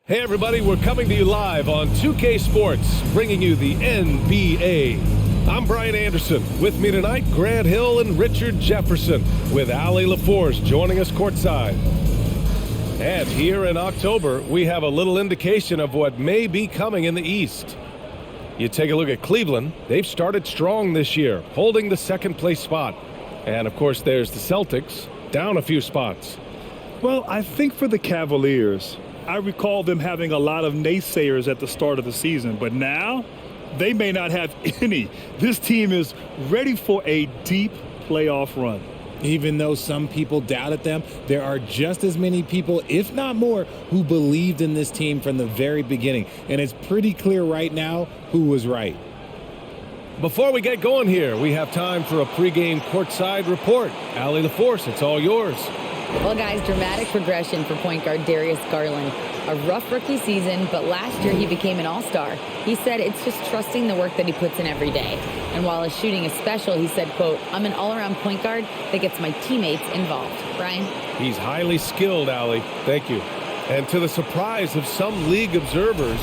Hey everybody, we're coming to you live on 2K Sports, bringing you the NBA. I'm Brian Anderson. With me tonight, Grant Hill and Richard Jefferson, with Allie LaForce joining us courtside. And here in October, we have a little indication of what may be coming in the East. You take a look at Cleveland. They've started strong this year, holding the second place spot. And of course, there's the Celtics, down a few spots. Well, I think for the Cavaliers, I recall them having a lot of naysayers at the start of the season, but now they may not have any. This team is ready for a deep playoff run. Even though some people doubted them, there are just as many people, if not more, who believed in this team from the very beginning. And it's pretty clear right now who was right. Before we get going here, we have time for a pregame courtside report. Allie LaForce, it's all yours. Well, guys, dramatic progression for point guard Darius Garland. A rough rookie season, but last year he became an all-star. He said it's just trusting the work that he puts in every day. And while his shooting is special, he said, quote, "I'm an all-around point guard that gets my teammates involved." Brian? He's highly skilled, Allie. Thank you. And to the surprise of some league observers,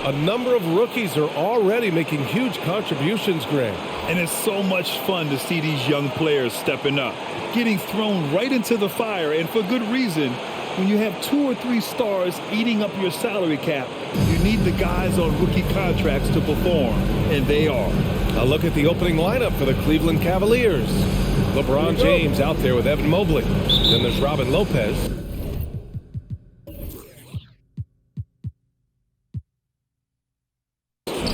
a number of rookies are already making huge contributions, Grant. And it's so much fun to see these young players stepping up, getting thrown right into the fire, and for good reason. When you have 2 or 3 stars eating up your salary cap, you need the guys on rookie contracts to perform, and they are. A look at the opening lineup for the Cleveland Cavaliers. LeBron James out there with Evan Mobley. Then there's Robin Lopez.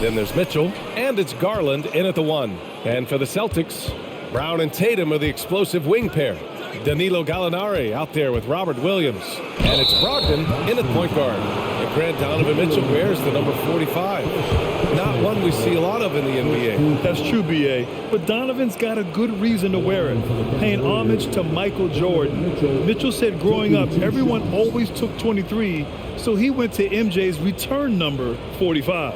Then there's Mitchell, and it's Garland in at the 1. And for the Celtics, Brown and Tatum are the explosive wing pair. Danilo Gallinari out there with Robert Williams. And it's Brogdon in at point guard. And Grant Donovan Mitchell wears the number 45. Not one we see a lot of in the NBA. That's true, B.A. But Donovan's got a good reason to wear it, paying homage to Michael Jordan. Mitchell said growing up, everyone always took 23, so he went to MJ's return number 45.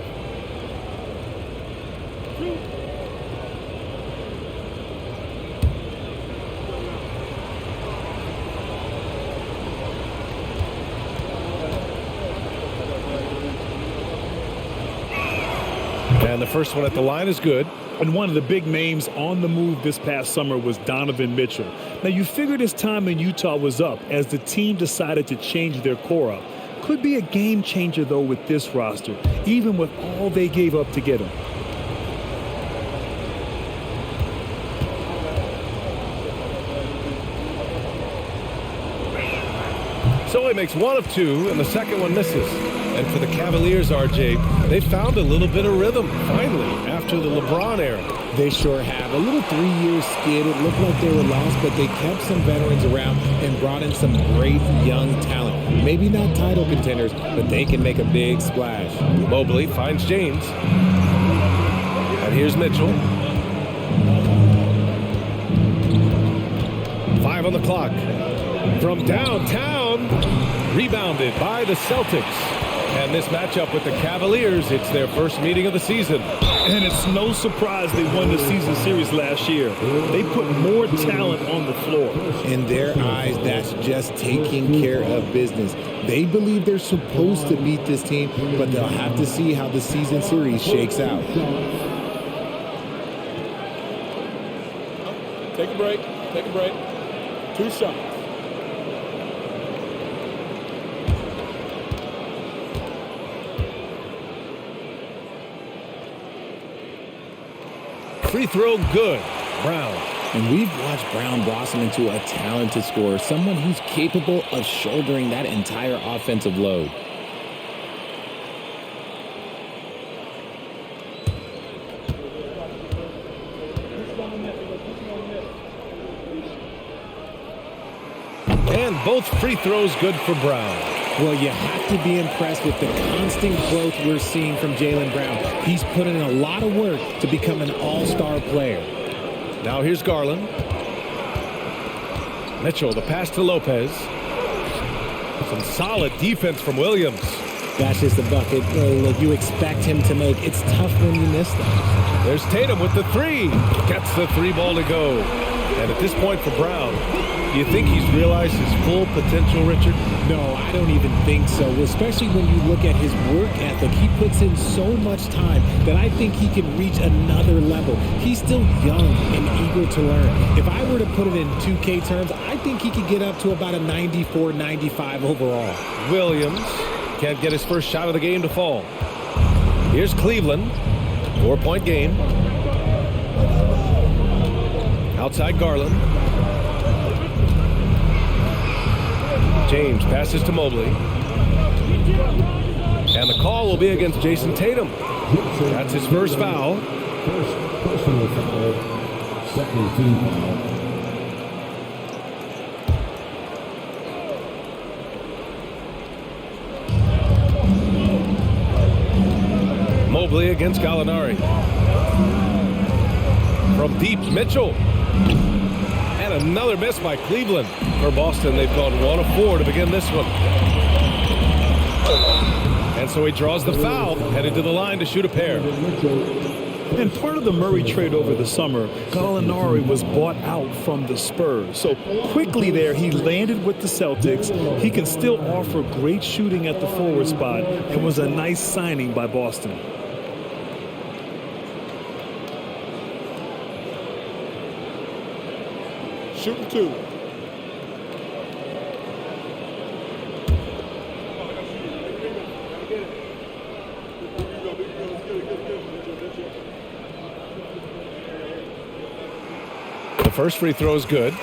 And the first one at the line is good. And one of the big names on the move this past summer was Donovan Mitchell. Now, you figured his time in Utah was up as the team decided to change their core up. Could be a game changer, though, with this roster, even with all they gave up to get him. So he makes 1 of 2, and the second one misses. And for the Cavaliers, RJ, they found a little bit of rhythm, finally, after the LeBron era. They sure have. A little 3-year skid. It looked like they were lost, but they kept some veterans around and brought in some great young talent. Maybe not title contenders, but they can make a big splash. Mobley finds James. And here's Mitchell. 5 on the clock. From downtown, rebounded by the Celtics. And this matchup with the Cavaliers, it's their first meeting of the season. And it's no surprise they won the season series last year. They put more talent on the floor. In their eyes, that's just taking care of business. They believe they're supposed to beat this team, but they'll have to see how the season series shakes out. Take a break. Take a break. 2 shots. Free throw good. Brown. And we've watched Brown blossom into a talented scorer, someone who's capable of shouldering that entire offensive load. And both free throws good for Brown. Well, you have to be impressed with the constant growth we're seeing from Jaylen Brown. He's put in a lot of work to become an all-star player. Now here's Garland. Mitchell, the pass to Lopez. Some solid defense from Williams. That's just a bucket that you expect him to make. It's tough when you miss that. There's Tatum with the three. Gets the three ball to go. And at this point for Brown, do you think he's realized his full potential, Richard? No, I don't even think so, especially when you look at his work ethic. He puts in so much time that I think he can reach another level. He's still young and eager to learn. If I were to put it in 2K terms, I think he could get up to about a 94, 95 overall. Williams can't get his first shot of the game to fall. Here's Cleveland. 4-point game. Outside Garland. James passes to Mobley. And the call will be against Jason Tatum. That's his first foul. First personal foul. Second team foul. Mobley against Gallinari. From deep, Mitchell. And another miss by Cleveland. For Boston, they've gone 1 of 4 to begin this one. And so he draws the foul, headed to the line to shoot a pair. And part of the Murray trade over the summer, Gallinari was bought out from the Spurs. So quickly there, he landed with the Celtics. He can still offer great shooting at the forward spot and was a nice signing by Boston. Shooting two. The first free throw is good.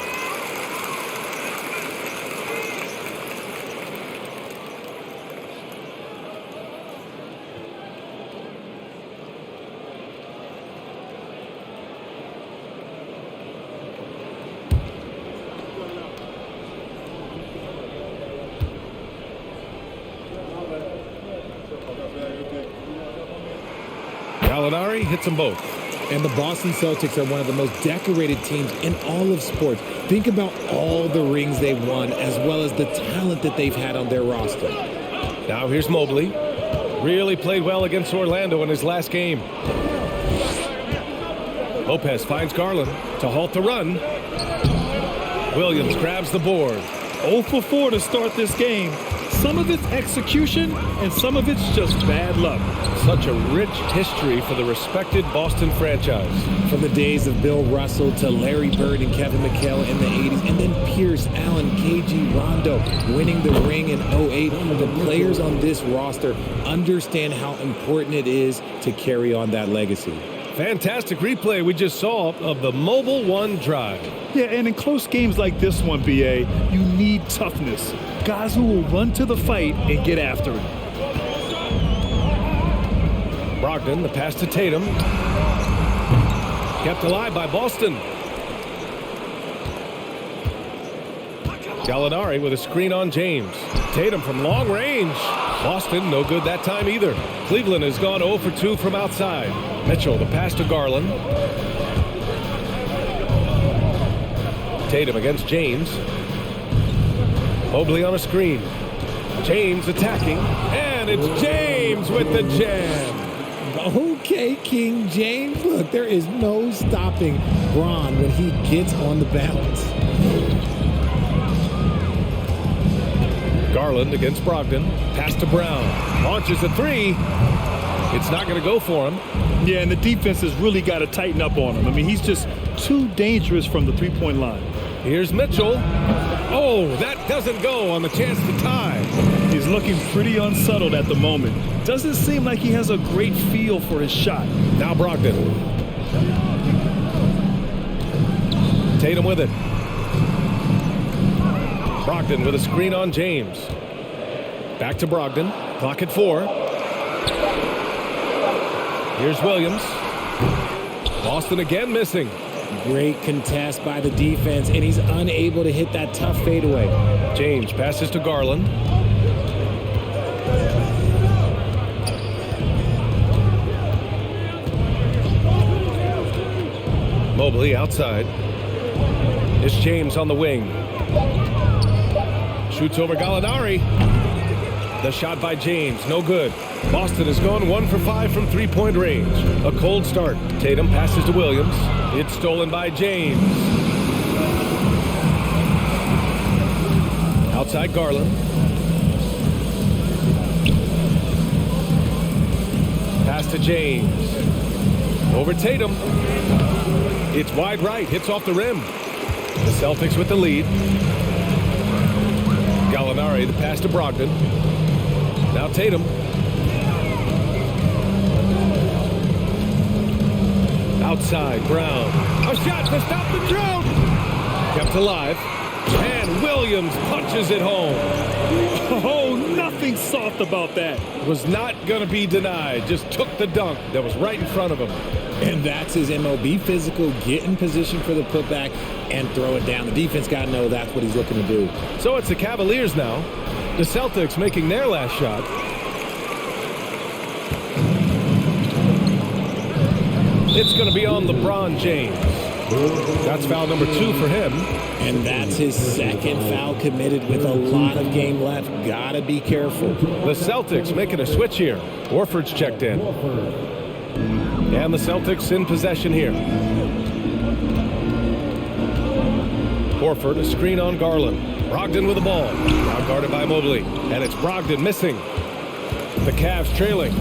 Gallinari hits them both. And the Boston Celtics are one of the most decorated teams in all of sports. Think about all the rings they've won, as well as the talent that they've had on their roster. Now here's Mobley. Really played well against Orlando in his last game. Lopez finds Garland to halt the run. Williams grabs the board. 0 for 4 to start this game. Some of it's execution, and some of it's just bad luck. Such a rich history for the respected Boston franchise. From the days of Bill Russell to Larry Bird and Kevin McHale in the 80s, and then Pierce, Allen, KG, Rondo winning the ring in 08. The players on this roster understand how important it is to carry on that legacy. Fantastic replay we just saw of the Mobile One drive. Yeah, and in close games like this one, BA, you need toughness. Guys who will run to the fight and get after it. Brogdon, the pass to Tatum. Kept alive by Boston. Gallinari with a screen on James. Tatum from long range. Boston, no good that time either. Cleveland has gone 0 for 2 from outside. Mitchell, the pass to Garland. Tatum against James. Mobley on a screen. James attacking. And it's James with the jam. Okay, King James. Look, there is no stopping Bron when he gets on the bounce. Garland against Brogdon. Pass to Brown. Launches a three. It's not going to go for him. Yeah, and the defense has really got to tighten up on him. I mean, he's just too dangerous from the three-point line. Here's Mitchell. Oh, that doesn't go on the chance to tie. He's looking pretty unsettled at the moment. Doesn't seem like he has a great feel for his shot. Now Brogdon. Tatum with it. Brogdon with a screen on James. Back to Brogdon. Clock at 4. Here's Williams. Boston again missing. Great contest by the defense, and he's unable to hit that tough fadeaway. James passes to Garland. Mobley outside. It's James on the wing. Shoots over Gallinari. The shot by James, no good. Boston has gone 1 for 5 from three-point range. A cold start. Tatum passes to Williams. It's stolen by James. Outside Garland. Pass to James. Over Tatum. It's wide right, hits off the rim. The Celtics with the lead. Gallinari, the pass to Brogdon. Now Tatum. Outside, Brown. A shot to stop the drought. Kept alive. And Williams punches it home. Oh, nothing soft about that. Was not going to be denied. Just took the dunk that was right in front of him. And that's his MO. Be physical, get in position for the putback, and throw it down. The defense got to know that's what he's looking to do. So it's the Cavaliers now. The Celtics making their last shot. It's going to be on LeBron James. That's foul number 2 for him. And that's his second foul committed with a lot of game left. Gotta be careful. The Celtics making a switch here. Horford's checked in. And the Celtics in possession here. Horford, a screen on Garland. Brogdon with the ball. Now guarded by Mobley. And it's Brogdon missing. The Cavs trailing.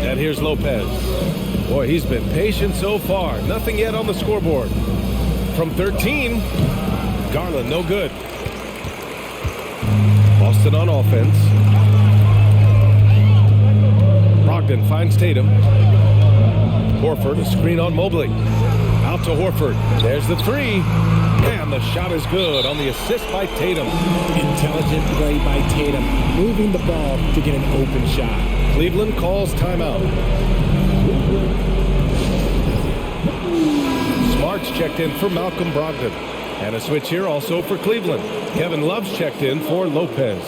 And here's Lopez. Boy, he's been patient so far. Nothing yet on the scoreboard. From 13, Garland, no good. Boston on offense. Brogdon finds Tatum. Horford, a screen on Mobley. Out to Horford. There's the 3. And the shot is good on the assist by Tatum. Intelligent play by Tatum, moving the ball to get an open shot. Cleveland calls timeout. Smart's checked in for Malcolm Brogdon. And a switch here also for Cleveland. Kevin Love's checked in for Lopez.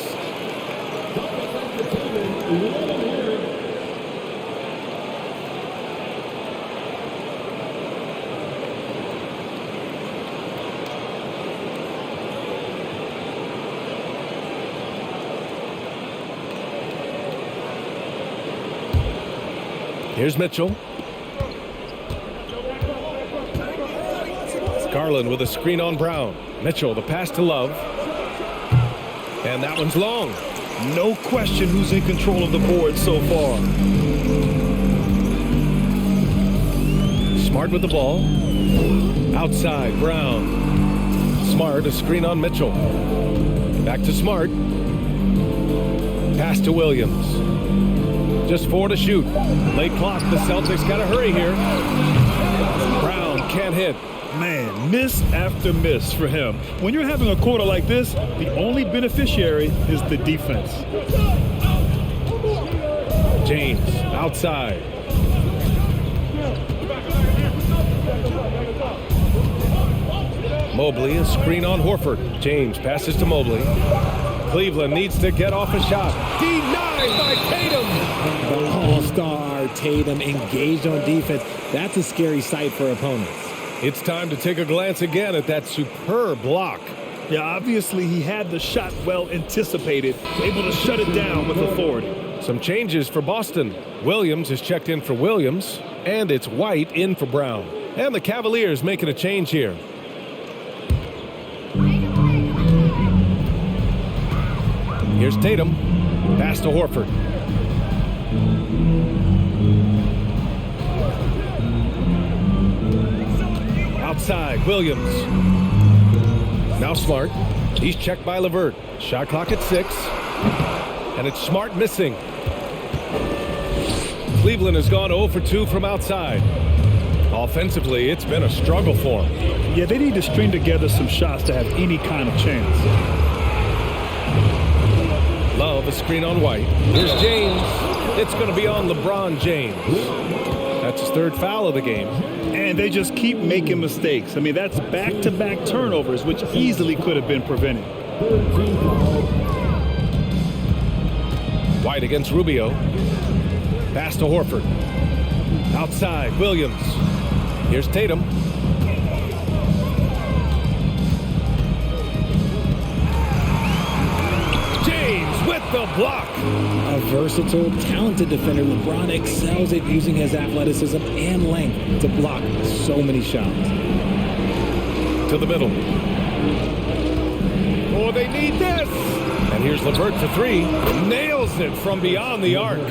Here's Mitchell. Garland with a screen on Brown. Mitchell, the pass to Love. And that one's long. No question who's in control of the board so far. Smart with the ball. Outside, Brown. Smart, a screen on Mitchell. Back to Smart. Pass to Williams. Just 4 to shoot. Late clock. The Celtics got to hurry here. Brown can't hit. Man, miss after miss for him. When you're having a quarter like this, the only beneficiary is the defense. James outside. Mobley, a screen on Horford. James passes to Mobley. Cleveland needs to get off a shot. Denied by Tatum. The all-star Tatum engaged on defense. That's a scary sight for opponents. It's time to take a glance again at that superb block. Yeah, obviously he had the shot well anticipated, able to shut it down with authority. Some changes for Boston. Williams is checked in for Williams, and it's White in for Brown. And the Cavaliers making a change here. Here's Tatum. Pass to Horford. Outside, Williams. Now Smart. He's checked by LeVert. Shot clock at 6. And it's Smart missing. Cleveland has gone 0 for 2 from outside. Offensively, it's been a struggle for them. Yeah, they need to string together some shots to have any kind of chance. Love, a screen on White. Here's James. It's going to be on LeBron James. That's his 3rd foul of the game. And they just keep making mistakes. I mean, that's back-to-back turnovers, which easily could have been prevented. White against Rubio. Pass to Horford. Outside, Williams. Here's Tatum. the block. A versatile, talented defender, LeBron excels at using his athleticism and length to block so many shots. To the middle. Oh, they need this. And here's LeVert for three. Nails it from beyond the arc.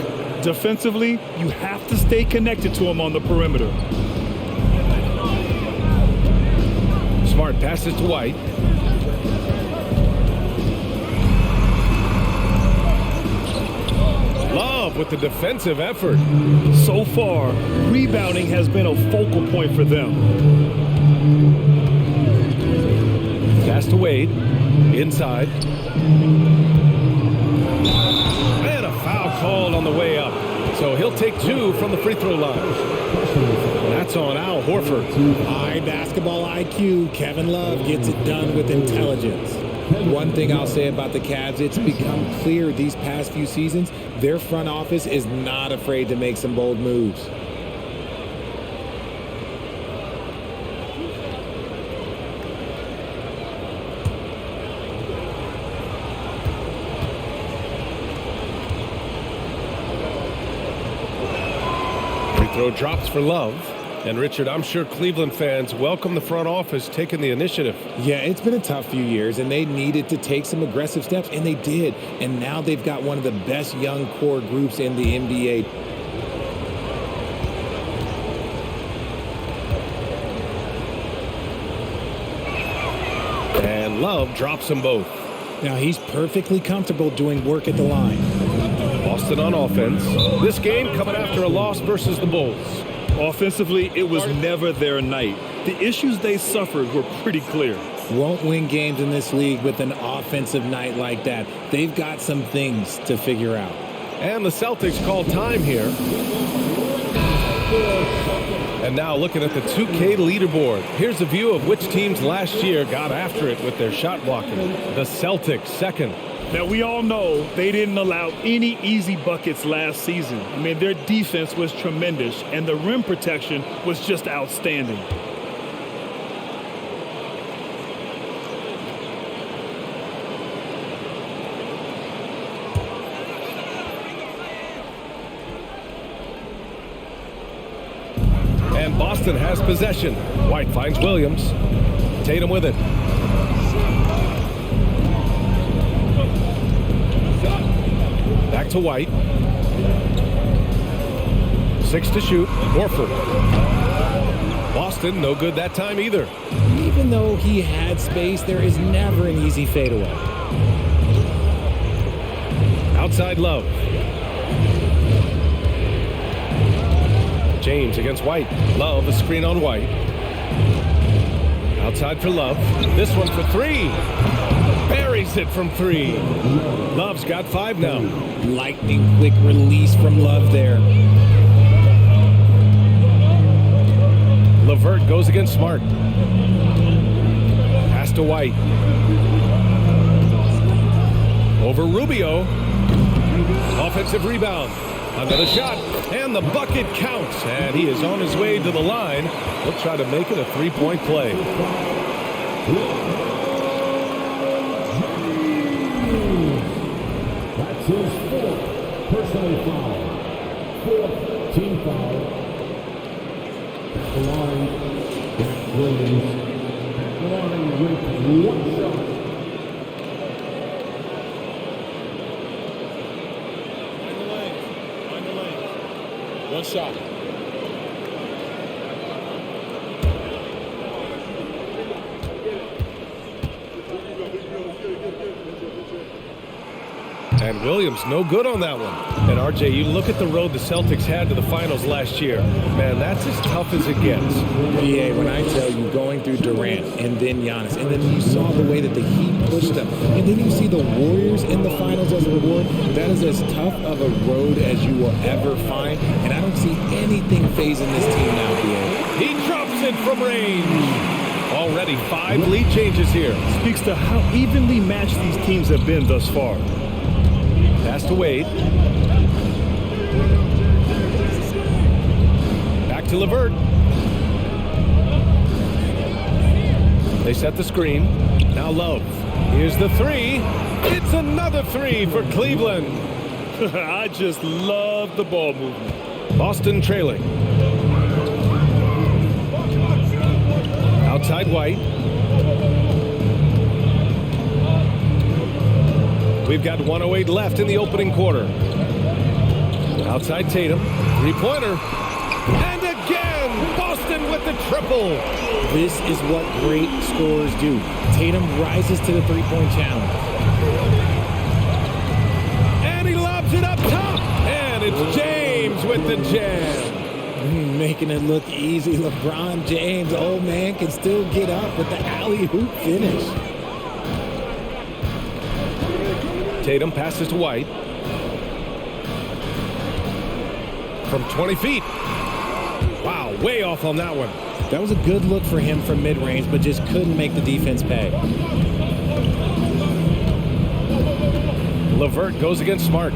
Defensively, you have to stay connected to him on the perimeter. Smart passes to White. Love with the defensive effort. So far, rebounding has been a focal point for them. Pass to Wade. Inside. And a foul called on the way up. So he'll take two from the free throw line. That's on Al Horford. High basketball IQ. Kevin Love gets it done with intelligence. One thing I'll say about the Cavs, it's become clear these past few seasons, their front office is not afraid to make some bold moves. Free throw drops for Love. And Richard, I'm sure Cleveland fans welcome the front office taking the initiative. Yeah, it's been a tough few years, and they needed to take some aggressive steps, and they did. And now they've got one of the best young core groups in the NBA. And Love drops them both. Now, he's perfectly comfortable doing work at the line. Boston on offense. This game coming after a loss versus the Bulls. Offensively, it was never their night. The issues they suffered were pretty clear. Won't win games in this league with an offensive night like that. They've got some things to figure out. And the Celtics call time here. And now looking at the 2K leaderboard. Here's a view of which teams last year got after it with their shot blocking. The Celtics second. Now, we all know they didn't allow any easy buckets last season. I mean, their defense was tremendous, and the rim protection was just outstanding. And Boston has possession. White finds Williams. Tatum with it. Back to White. 6 to shoot. Horford. Boston, no good that time either. Even though he had space, there is never an easy fadeaway. Outside Love. James against White. Love, a screen on White. Outside for Love. This one for three. Buries it from three. Love's got 5 now. Lightning quick release from Love there. LeVert goes against Smart. Pass to White. Over Rubio. Offensive rebound. Another shot. And the bucket counts. And he is on his way to the line. He'll try to make it a three-point play. That's his fourth personal foul. Fourth team foul. At the line, Grant Williams. At the line with one shot. Find the lane. One shot. And Williams, no good on that one. And RJ, you look at the road the Celtics had to the finals last year. Man, that's as tough as it gets. BA, when I tell you going through Durant and then Giannis, and then you saw the way that the Heat pushed them, and then you see the Warriors in the finals as a reward, that is as tough of a road as you will ever find. And I don't see anything phasing this team now, BA. He drops it from range. Already 5 lead changes here. Speaks to how evenly matched these teams have been thus far. Pass to Wade. Back to LeVert. They set the screen. Now Love. Here's the three. It's another three for Cleveland. I just love the ball movement. Boston trailing. Outside White. We've got 1:08 left in the opening quarter. Outside Tatum. Three-pointer. And again, Boston with the triple. This is what great scorers do. Tatum rises to the three-point challenge. And he lobs it up top. And it's James with the jam. Making it look easy. LeBron James, old man, can still get up with the alley-oop finish. Tatum passes to White. From 20 feet. Wow, way off on that one. That was a good look for him from mid-range, but just couldn't make the defense pay. LeVert goes against Smart.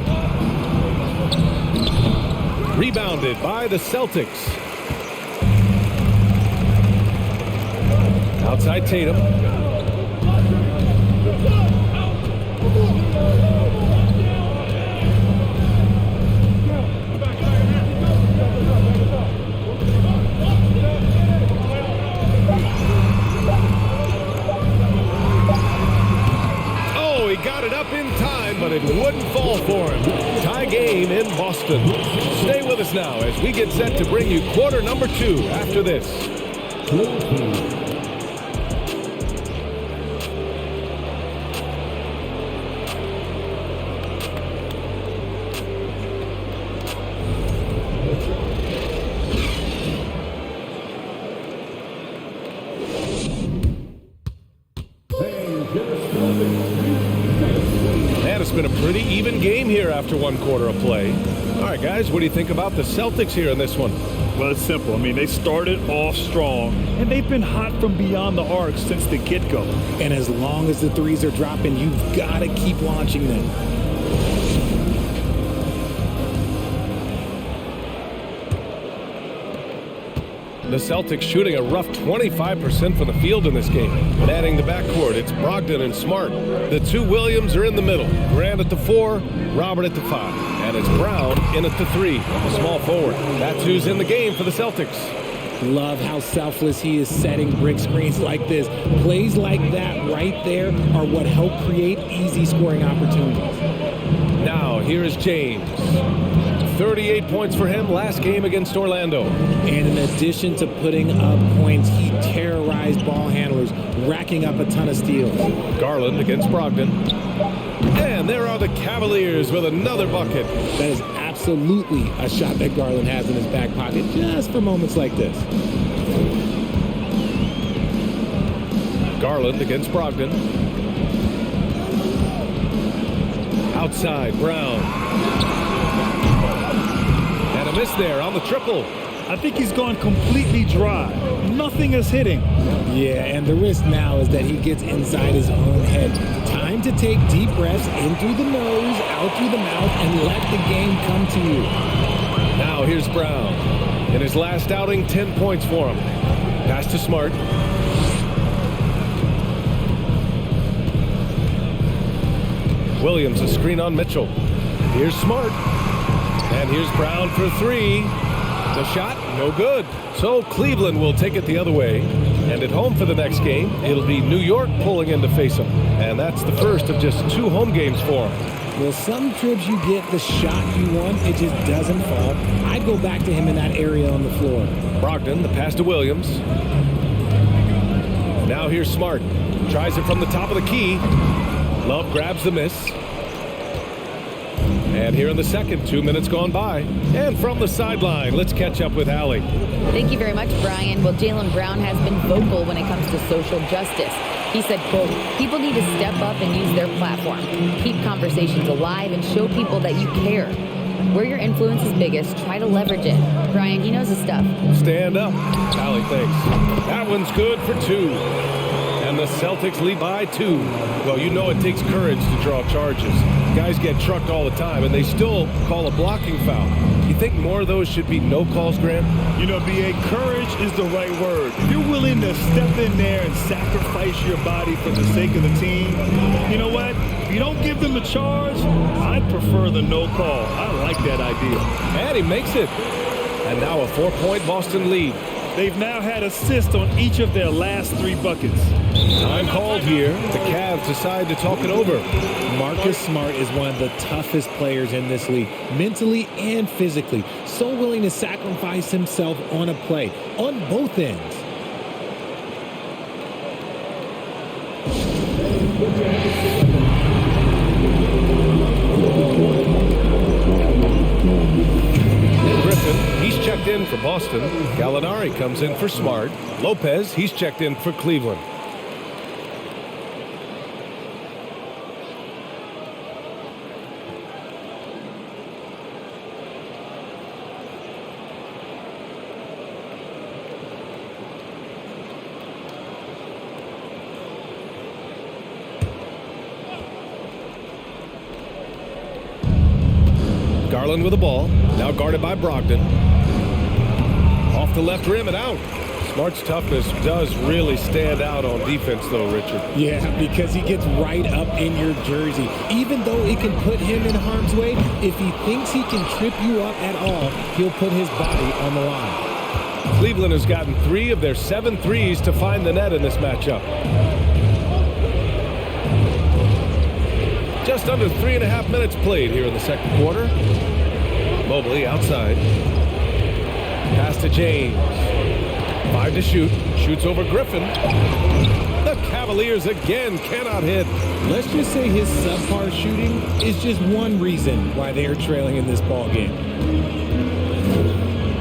Rebounded by the Celtics. Outside Tatum. Oh, he got it up in time, but it wouldn't fall for him. Tie game in Boston. Stay with us now as we get set to bring you quarter number 2 after this. It's been a pretty even game here after one quarter of play. All right, guys, what do you think about the Celtics here in this one? Well, it's simple. I mean, they started off strong, and they've been hot from beyond the arc since the get-go. And as long as the threes are dropping, you've got to keep launching them. The Celtics shooting a rough 25% from the field in this game. But adding the backcourt, it's Brogdon and Smart. The two Williams are in the middle. Grant at the 4, Robert at the 5. And it's Brown in at the 3, a small forward. That's who's in the game for the Celtics. Love how selfless he is setting brick screens like this. Plays like that right there are what help create easy scoring opportunities. Now, here is James. 38 points for him last game against Orlando. And in addition to putting up points, he terrorized ball handlers, racking up a ton of steals. Garland against Brogdon. And there are the Cavaliers with another bucket. That is absolutely a shot that Garland has in his back pocket just for moments like this. Garland against Brogdon. Outside, Brown. And a miss there on the triple. I think he's gone completely dry. Nothing is hitting. Yeah, and the risk now is that he gets inside his own head. Time to take deep breaths in through the nose, out through the mouth, and let the game come to you. Now here's Brown. In his last outing, 10 points for him. Pass to Smart. Williams, a screen on Mitchell. Here's Smart. And here's Brown for 3. The shot, no good. So Cleveland will take it the other way. And at home for the next game, it'll be New York pulling in to face them. And that's the first of just 2 home games for them. Well, some trips you get the shot you want, it just doesn't fall. I'd go back to him in that area on the floor. Brogdon, the pass to Williams. Now here's Smart. Tries it from the top of the key. Love grabs the miss. And here in the second, 2 minutes gone by. And from the sideline, let's catch up with Allie. Thank you very much, Brian. Well, Jaylen Brown has been vocal when it comes to social justice. He said, quote, people need to step up and use their platform. Keep conversations alive and show people that you care. Where your influence is biggest, try to leverage it. Brian, he knows his stuff. Stand up. Allie, thanks. That one's good for 2. And the Celtics lead by 2. Well, you know it takes courage to draw charges. Guys get trucked all the time, and they still call a blocking foul. You think more of those should be no calls, Grant? You know, B.A., courage is the right word. If you're willing to step in there and sacrifice your body for the sake of the team, you know what? If you don't give them the charge, I'd prefer the no call. I like that idea. And he makes it. And now a 4-point Boston lead. They've now had assists on each of their last 3 buckets. Time called here. The Cavs decide to talk it over. Marcus Smart is one of the toughest players in this league, mentally and physically. So willing to sacrifice himself on a play, on both ends. Griffin, he's checked in for Boston. Gallinari comes in for Smart. Lopez, he's checked in for Cleveland. Garland with the ball, now guarded by Brogdon. Off the left rim and out. Smart's toughness does really stand out on defense, though, Richard. Yeah, because he gets right up in your jersey. Even though it can put him in harm's way, if he thinks he can trip you up at all, he'll put his body on the line. Cleveland has gotten 3 of their 7 threes to find the net in this matchup. Just under 3.5 minutes played here in the second quarter. Mobley outside. Pass to James. 5 to shoot. Shoots over Griffin. The Cavaliers again cannot hit. Let's just say his subpar shooting is just one reason why they are trailing in this ball game.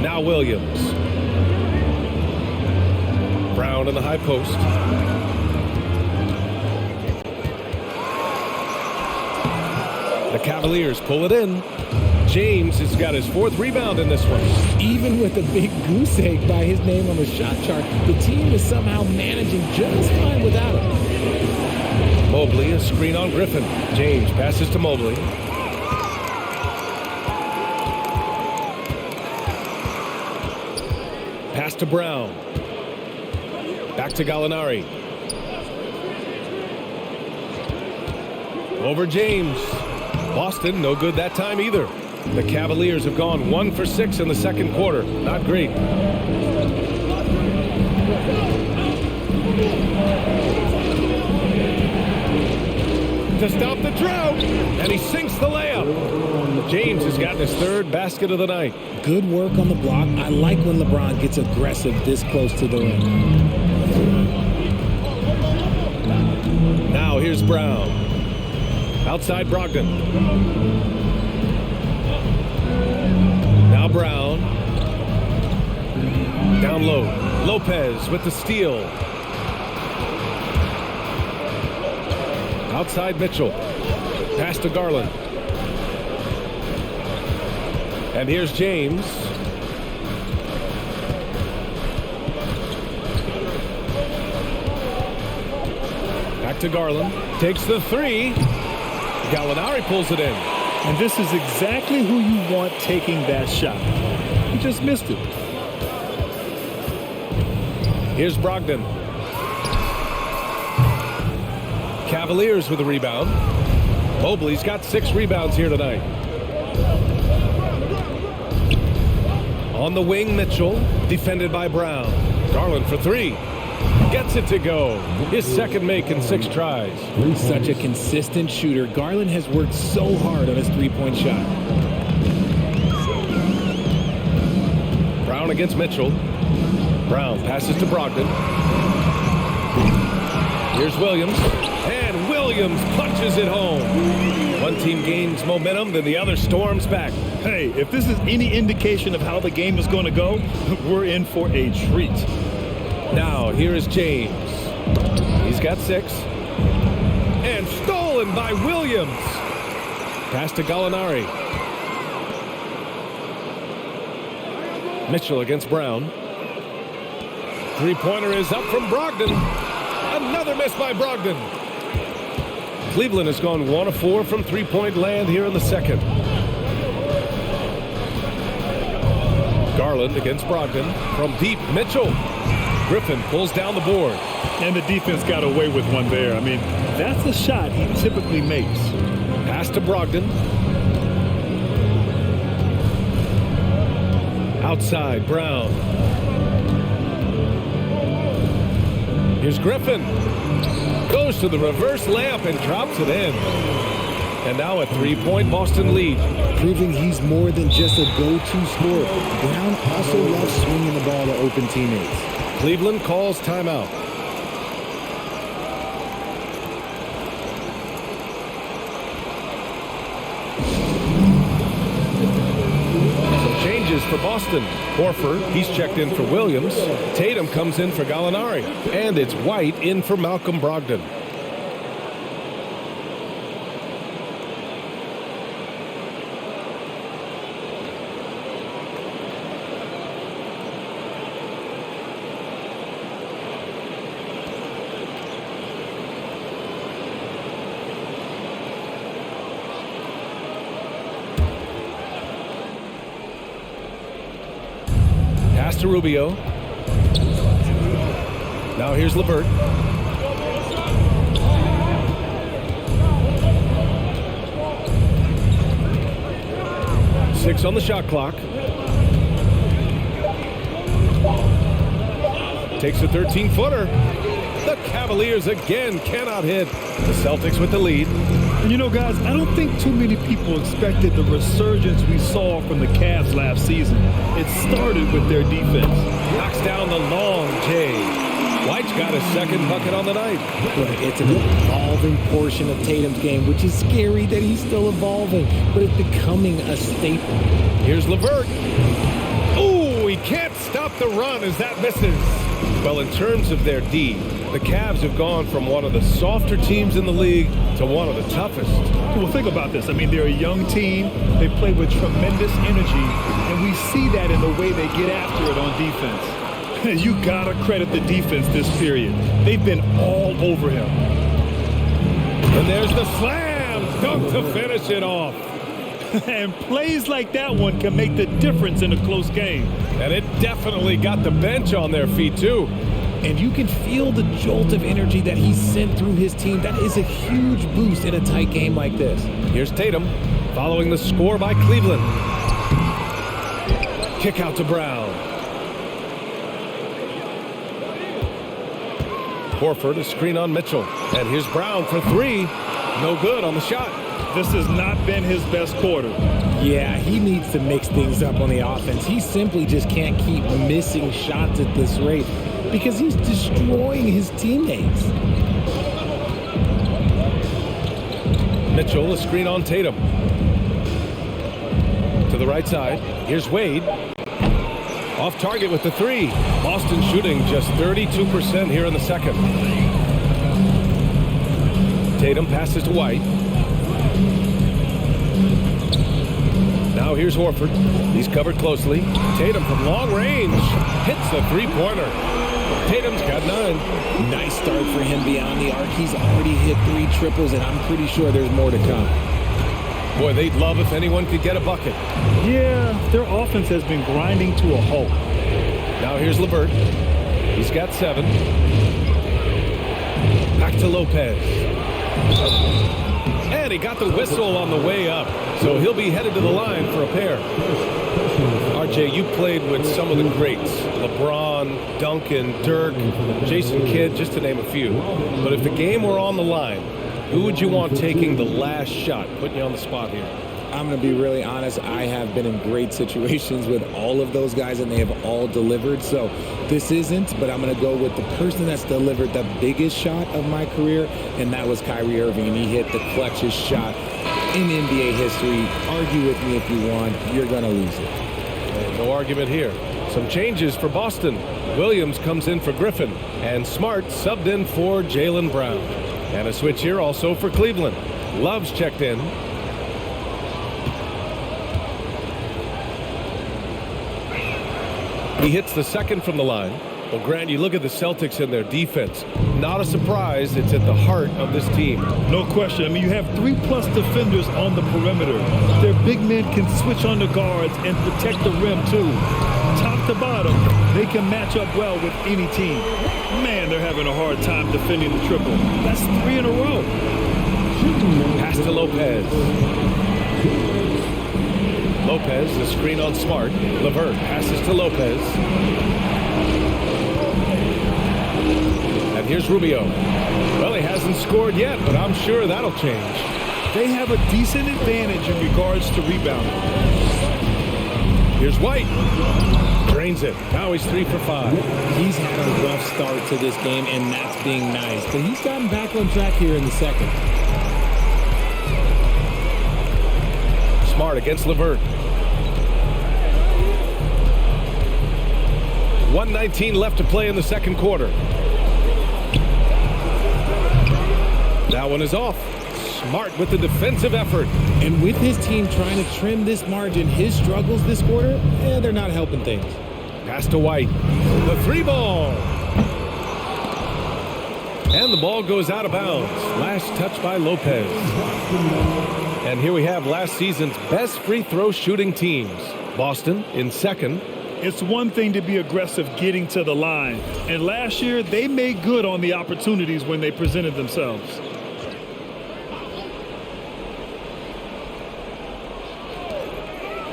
Now Williams. Brown in the high post. The Cavaliers pull it in. James has got his 4th rebound in this one. Even with a big goose egg by his name on the shot chart, the team is somehow managing just fine without him. Mobley, a screen on Griffin. James passes to Mobley. Pass to Brown. Back to Gallinari. Over James. Boston, no good that time either. The Cavaliers have gone 1 for 6 in the second quarter. Not great. To stop the drought, and he sinks the layup. James has gotten his 3rd basket of the night. Good work on the block. I like when LeBron gets aggressive this close to the rim. Now here's Brown. Outside Brogdon. Now Brown. Down low. Lopez with the steal. Outside Mitchell. Pass to Garland. And here's James. Back to Garland. Takes the 3. Gallinari pulls it in. And this is exactly who you want taking that shot. He just missed it. Here's Brogdon. Cavaliers with a rebound. Mobley's got 6 rebounds here tonight. On the wing, Mitchell, defended by Brown. Garland for 3. Gets it to go. His 2nd make in 6 tries. Such a consistent shooter. Garland has worked so hard on his 3-point shot. Brown against Mitchell. Brown passes to Brogdon. Here's Williams. And Williams punches it home. One team gains momentum, then the other storms back. Hey, if this is any indication of how the game is going to go, we're in for a treat. Now, here is James. He's got 6. And stolen by Williams. Pass to Gallinari. Mitchell against Brown. 3-pointer is up from Brogdon. Another miss by Brogdon. Cleveland has gone 1 of 4 from three-point land here in the second. Garland against Brogdon. From deep, Mitchell. Griffin pulls down the board. And the defense got away with one there. I mean, that's a shot he typically makes. Pass to Brogdon. Outside, Brown. Here's Griffin. Goes to the reverse layup and drops it in. And now a three-point Boston lead. Proving he's more than just a go-to scorer. Brown also loves swinging the ball to open teammates. Cleveland calls timeout. Some changes for Boston. Horford, he's checked in for Williams. Tatum comes in for Gallinari. And it's White in for Malcolm Brogdon. To Rubio. Now here's LeBert. Six on the shot clock. Takes a 13-footer. The Cavaliers again cannot hit. The Celtics with the lead. You know, guys, I don't think too many people expected the resurgence we saw from the Cavs last season. It started with their defense. Knocks down the long J. White's got his second bucket on the night. But it's an evolving portion of Tatum's game, which is scary that he's still evolving, but it's becoming a staple. Here's LeVert. Ooh, he can't stop the run as that misses. Well, in terms of their D, the Cavs have gone from one of the softer teams in the league to one of the toughest. Well, think about this. I mean, they're a young team. They play with tremendous energy, and we see that in the way they get after it on defense. You gotta credit the defense this period. They've been all over him. And there's the slam dunk to finish it off. And plays like that one can make the difference in a close game. And it definitely got the bench on their feet, too. And you can feel the jolt of energy that he sent through his team. That is a huge boost in a tight game like this. Here's Tatum following the score by Cleveland. Kick out to Brown. Horford, a screen on Mitchell. And here's Brown for three. No good on the shot. This has not been his best quarter. Yeah, he needs to mix things up on the offense. He simply just can't keep missing shots at this rate because he's destroying his teammates. Mitchell, a screen on Tatum. To the right side. Here's Wade. Off target with the three. Boston shooting just 32% here in the second. Tatum passes to White. Now here's Horford. He's covered closely. Tatum from long range hits the three-pointer. Tatum's got 9. Nice start for him beyond the arc. He's already hit 3 triples, and I'm pretty sure there's more to come. Boy, they'd love if anyone could get a bucket. Yeah, their offense has been grinding to a halt. Now here's LeBert. He's got 7. Back to Lopez. And he got the whistle on the way up. So he'll be headed to the line for a pair. RJ, you played with some of the greats. LeBron, Duncan, Dirk, Jason Kidd, just to name a few. But if the game were on the line, who would you want taking the last shot? Putting you on the spot here. I'm going to be really honest. I have been in great situations with all of those guys, and they have all delivered. So this isn't, but I'm going to go with the person that's delivered the biggest shot of my career, and that was Kyrie Irving, and he hit the clutchest shot in NBA history. Argue with me if you want. You're going to lose it. No argument here. Some changes for Boston. Williams comes in for Griffin, and Smart subbed in for Jaylen Brown. And a switch here also for Cleveland. Love's checked in. He hits the second from the line. Well, Grant, you look at the Celtics and their defense. not a surprise. It's at the heart of this team. No question. I mean, you have 3+ defenders on the perimeter. Their big men can switch on the guards and protect the rim, too. Top to bottom, they can match up well with any team. Man, they're having a hard time defending the triple. That's 3 in a row. Pass to Lopez. Lopez, the screen on Smart. LeVert passes to Lopez. And here's Rubio. Well, he hasn't scored yet, but I'm sure that'll change. They have a decent advantage in regards to rebounding. Here's White. Drains it. Now he's 3 for 5. He's had a rough start to this game, and that's being nice. But he's gotten back on track here in the second. Smart against LeVert. 1:19 left to play in the second quarter. That one is off. Smart with the defensive effort. And with his team trying to trim this margin, his struggles this quarter, they're not helping things. Pass to White. The 3 ball. And the ball goes out of bounds. Last touch by Lopez. And here we have last season's best free throw shooting teams. Boston in second. It's one thing to be aggressive getting to the line. And last year, they made good on the opportunities when they presented themselves.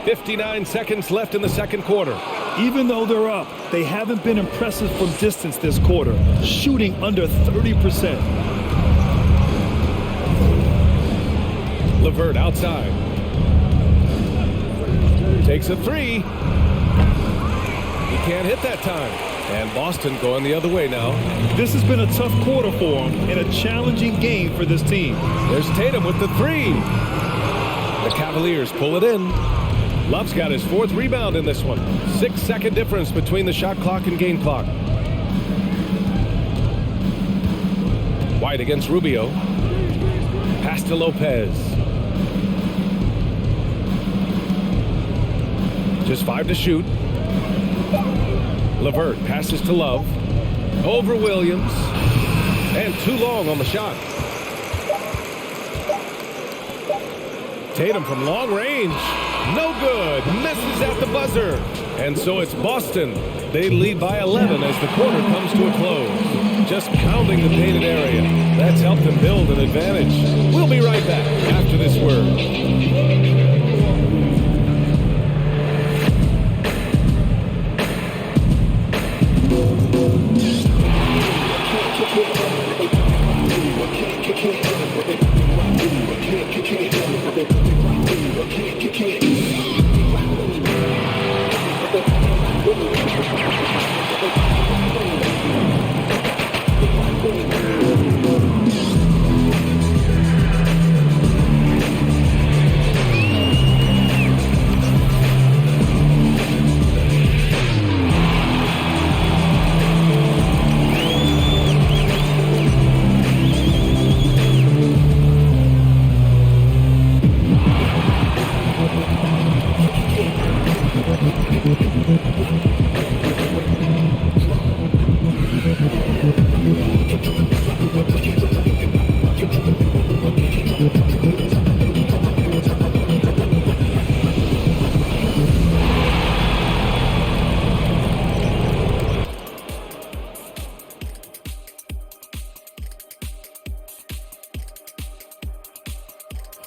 .59 seconds left in the second quarter. Even though they're up, they haven't been impressive from distance this quarter, shooting under 30%. LeVert outside. Takes a 3. He can't hit that time. And Boston going the other way now. This has been a tough quarter for him and a challenging game for this team. There's Tatum with the 3. The Cavaliers pull it in. Love's got his 4th rebound in this one. 6-second difference between the shot clock and game clock. White against Rubio. Pass to Lopez. Just 5 to shoot. LeVert passes to Love. Over Williams. And too long on the shot. Tatum from long range. No good. Misses at the buzzer. And so it's Boston. They lead by 11 as the quarter comes to a close. Just pounding the painted area. That's helped them build an advantage. We'll be right back after this word.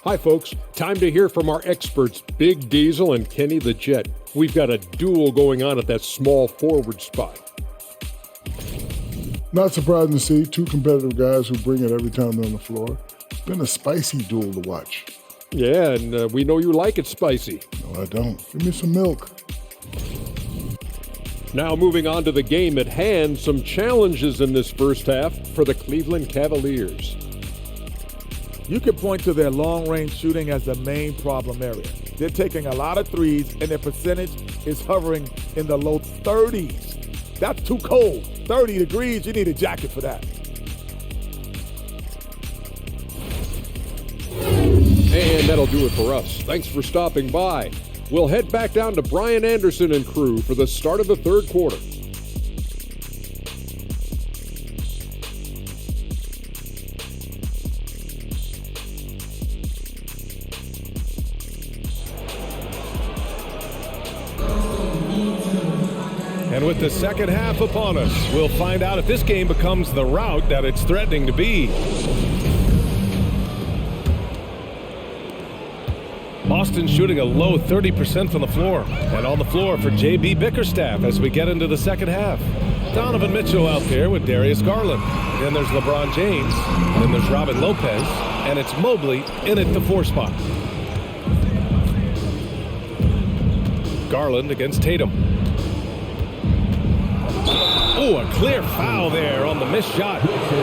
Hi, folks. Time to hear from our experts, Big Diesel and Kenny the Jet. We've got a duel going on at that small forward spot. Not surprising to see 2 competitive guys who bring it every time they're on the floor. It's been a spicy duel to watch. Yeah, and we know you like it spicy. No, I don't. Give me some milk. Now moving on to the game at hand, some challenges in this first half for the Cleveland Cavaliers. You could point to their long-range shooting as the main problem area. They're taking a lot of threes, and their percentage is hovering in the low 30s. That's too cold. 30 degrees, you need a jacket for that. And that'll do it for us. Thanks for stopping by. We'll head back down to Brian Anderson and crew for the start of the third quarter. the second half upon us. We'll find out if this game becomes the rout that it's threatening to be. Boston shooting a low 30% from the floor. And on the floor for J.B. Bickerstaff as we get into the second half. Donovan Mitchell out there with Darius Garland. Then there's LeBron James. Then there's Robin Lopez. And it's Mobley in at the 4 spot. Garland against Tatum. Oh, a clear foul there on the missed shot.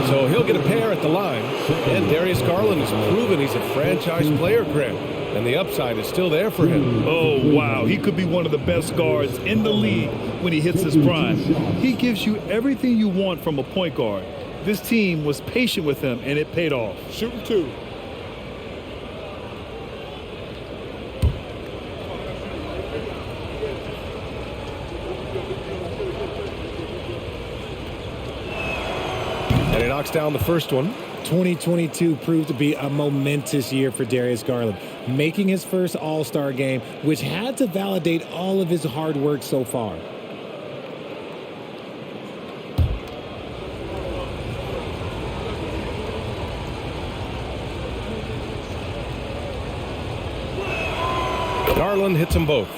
So he'll get a pair at the line. And Darius Garland has proven he's a franchise player, Grant. And the upside is still there for him. Oh, wow. He could be one of the best guards in the league when he hits his prime. He gives you everything you want from a point guard. This team was patient with him, and it paid off. Shooting 2. And he knocks down the first one. 2022 proved to be a momentous year for Darius Garland, making his first All-Star game, which had to validate all of his hard work so far. Garland hits them both.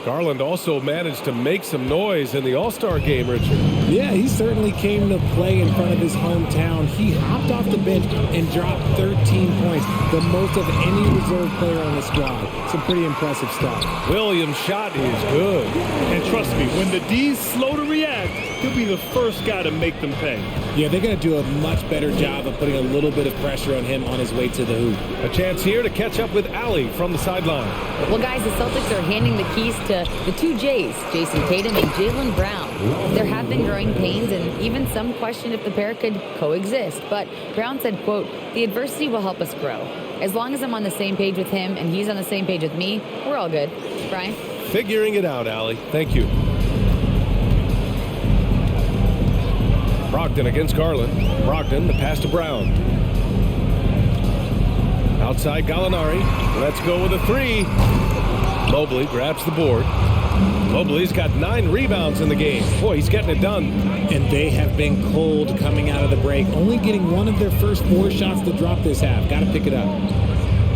Garland also managed to make some noise in the All-Star game, Richard. Yeah, he certainly came to play in front of his hometown. He hopped off the bench and dropped 13 points, the most of any reserve player on the squad. Some pretty impressive stuff. Williams' shot is good. And trust me, when the D's slow to react, he'll be the first guy to make them pay. Yeah, they're going to do a much better job of putting a little bit of pressure on him on his way to the hoop. A chance here to catch up with Allie from the sideline. Well, guys, the Celtics are handing the keys to the 2 J's, Jason Tatum and Jaylen Brown. There have been growing pains, and even some question if the pair could coexist. But Brown said, quote, "The adversity will help us grow. As long as I'm on the same page with him and he's on the same page with me, we're all good." Brian? Figuring it out, Allie. Thank you. Brogdon against Garland. Brogdon, the pass to Brown. Outside Gallinari. Let's go with a 3. Mobley grabs the board. Mobley's got 9 rebounds in the game. Boy, he's getting it done. And they have been cold coming out of the break, only getting one of their first 4 shots to drop this half. Got to pick it up.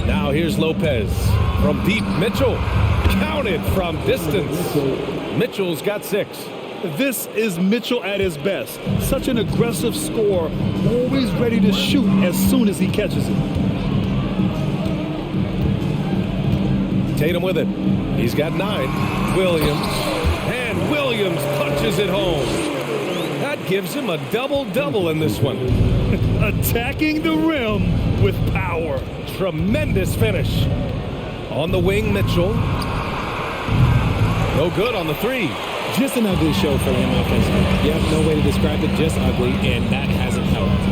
Now here's Lopez. From deep, Mitchell. Counted from distance. Mitchell's got 6. This is Mitchell at his best. Such an aggressive scorer, always ready to shoot as soon as he catches it. Tatum with it. He's got 9. Williams. And Williams punches it home. That gives him a double-double in this one. Attacking the rim with power. Tremendous finish. On the wing, Mitchell. No good on the 3. Just an ugly show for him offensively. Yep, no way to describe it, just ugly, and that hasn't helped.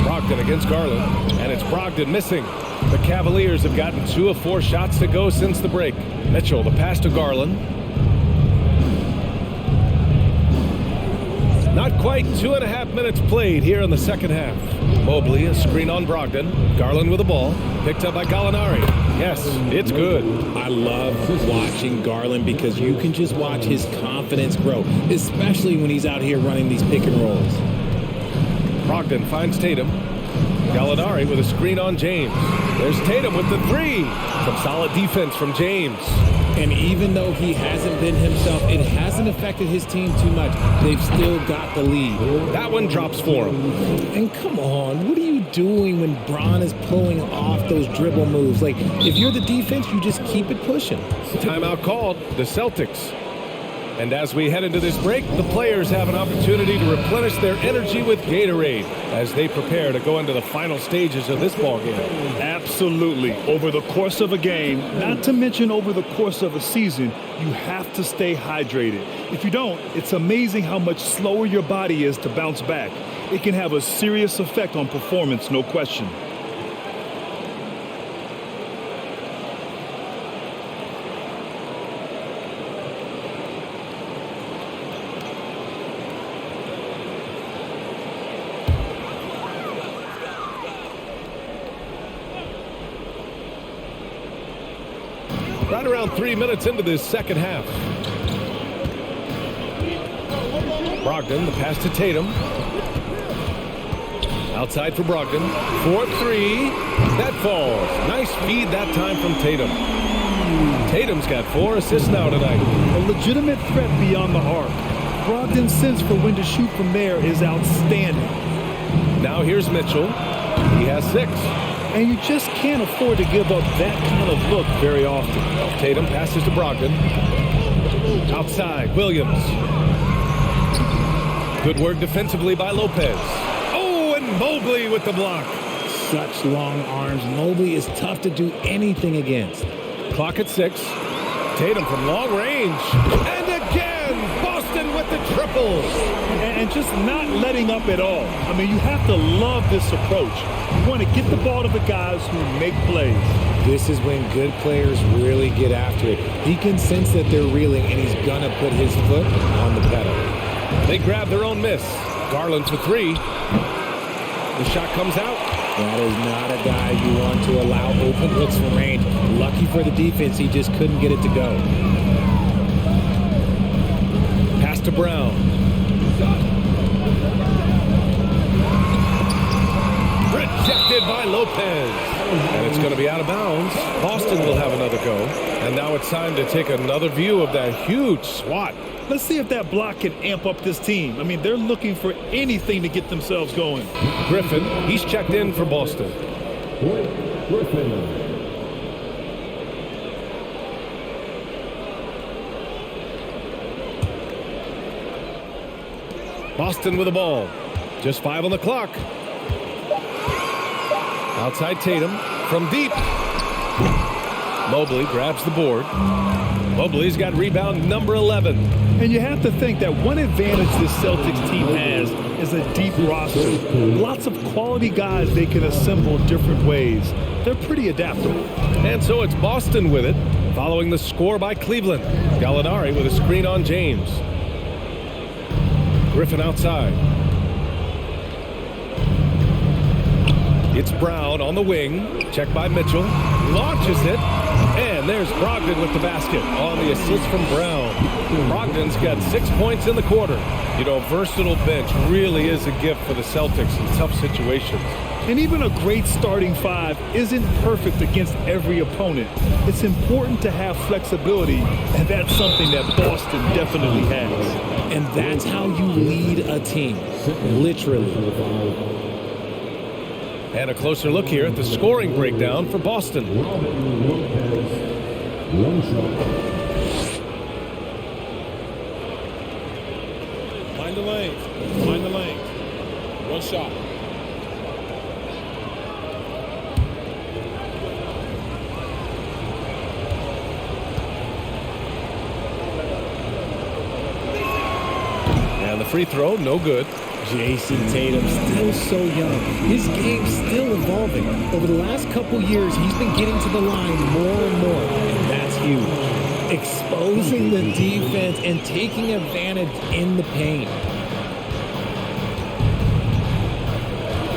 Brogdon against Garland, and it's Brogdon missing. The Cavaliers have gotten 2 of 4 shots to go since the break. Mitchell, the pass to Garland. Not quite 2.5 minutes played here in the second half. Mobley, a screen on Brogdon. Garland with the ball. Picked up by Gallinari. Yes, it's good. I love watching Garland because you can just watch his confidence grow, especially when he's out here running these pick and rolls. Brogdon finds Tatum. Gallinari with a screen on James. There's Tatum with the 3. Some solid defense from James. And even though he hasn't been himself, it hasn't affected his team too much. They've still got the lead. That one drops for him. And come on, what are you doing when Bron is pulling off those dribble moves? Like, if you're the defense, you just keep it pushing. Timeout called, the Celtics. And as we head into this break, the players have an opportunity to replenish their energy with Gatorade as they prepare to go into the final stages of this ballgame. Absolutely. Over the course of a game, not to mention over the course of a season, you have to stay hydrated. If you don't, it's amazing how much slower your body is to bounce back. It can have a serious effect on performance, no question. right around 3 minutes into this second half. Brogdon, the pass to Tatum. Outside for Brogdon. 4-3. That falls. Nice feed that time from Tatum. Tatum's got 4 assists now tonight. A legitimate threat beyond the arc. Brogdon's sense for when to shoot from there is outstanding. Now here's Mitchell. He has 6. And you just can't afford to give up that kind of look very often. Tatum passes to Brogdon. Outside, Williams. Good work defensively by Lopez. Oh, and Mobley with the block. Such long arms. Mobley is tough to do anything against. Clock at 6. Tatum from long range. And again, Boston with the triple. And just not letting up at all. I mean, you have to love this approach. You want to get the ball to the guys who make plays. This is when good players really get after it. He can sense that they're reeling, and he's going to put his foot on the pedal. They grab their own miss. Garland for 3. The shot comes out. That is not a guy you want to allow open looks from range. Lucky for the defense, he just couldn't get it to go. Pass to Brown. Rejected by Lopez. And it's going to be out of bounds. Boston will have another go. And now it's time to take another view of that huge swat. Let's see if that block can amp up this team. I mean, they're looking for anything to get themselves going. Griffin, he's checked in for Boston. Griffin. Boston with the ball. Just 5 on the clock. Outside Tatum from deep. Mobley grabs the board. Mobley's got rebound number 11. And you have to think that one advantage this Celtics team has is a deep roster. Lots of quality guys they can assemble different ways. They're pretty adaptable. And so it's Boston with it, following the score by Cleveland. Gallinari with a screen on James. Griffin outside. It's Brown on the wing. Check by Mitchell. Launches it. And there's Brogdon with the basket on the assist from Brown. Brogdon's got 6 points in the quarter. You know, versatile bench really is a gift for the Celtics in tough situations. And even a great starting 5 isn't perfect against every opponent. It's important to have flexibility, and that's something that Boston definitely has. And that's how you lead a team, literally. And a closer look here at the scoring breakdown for Boston. One shot. Find the lane. Find the lane. One shot. And the free throw, no good. Jason Tatum, still so young. His game's still evolving. Over the last couple years, he's been getting to the line more and more, and that's huge. Exposing the defense and taking advantage in the paint.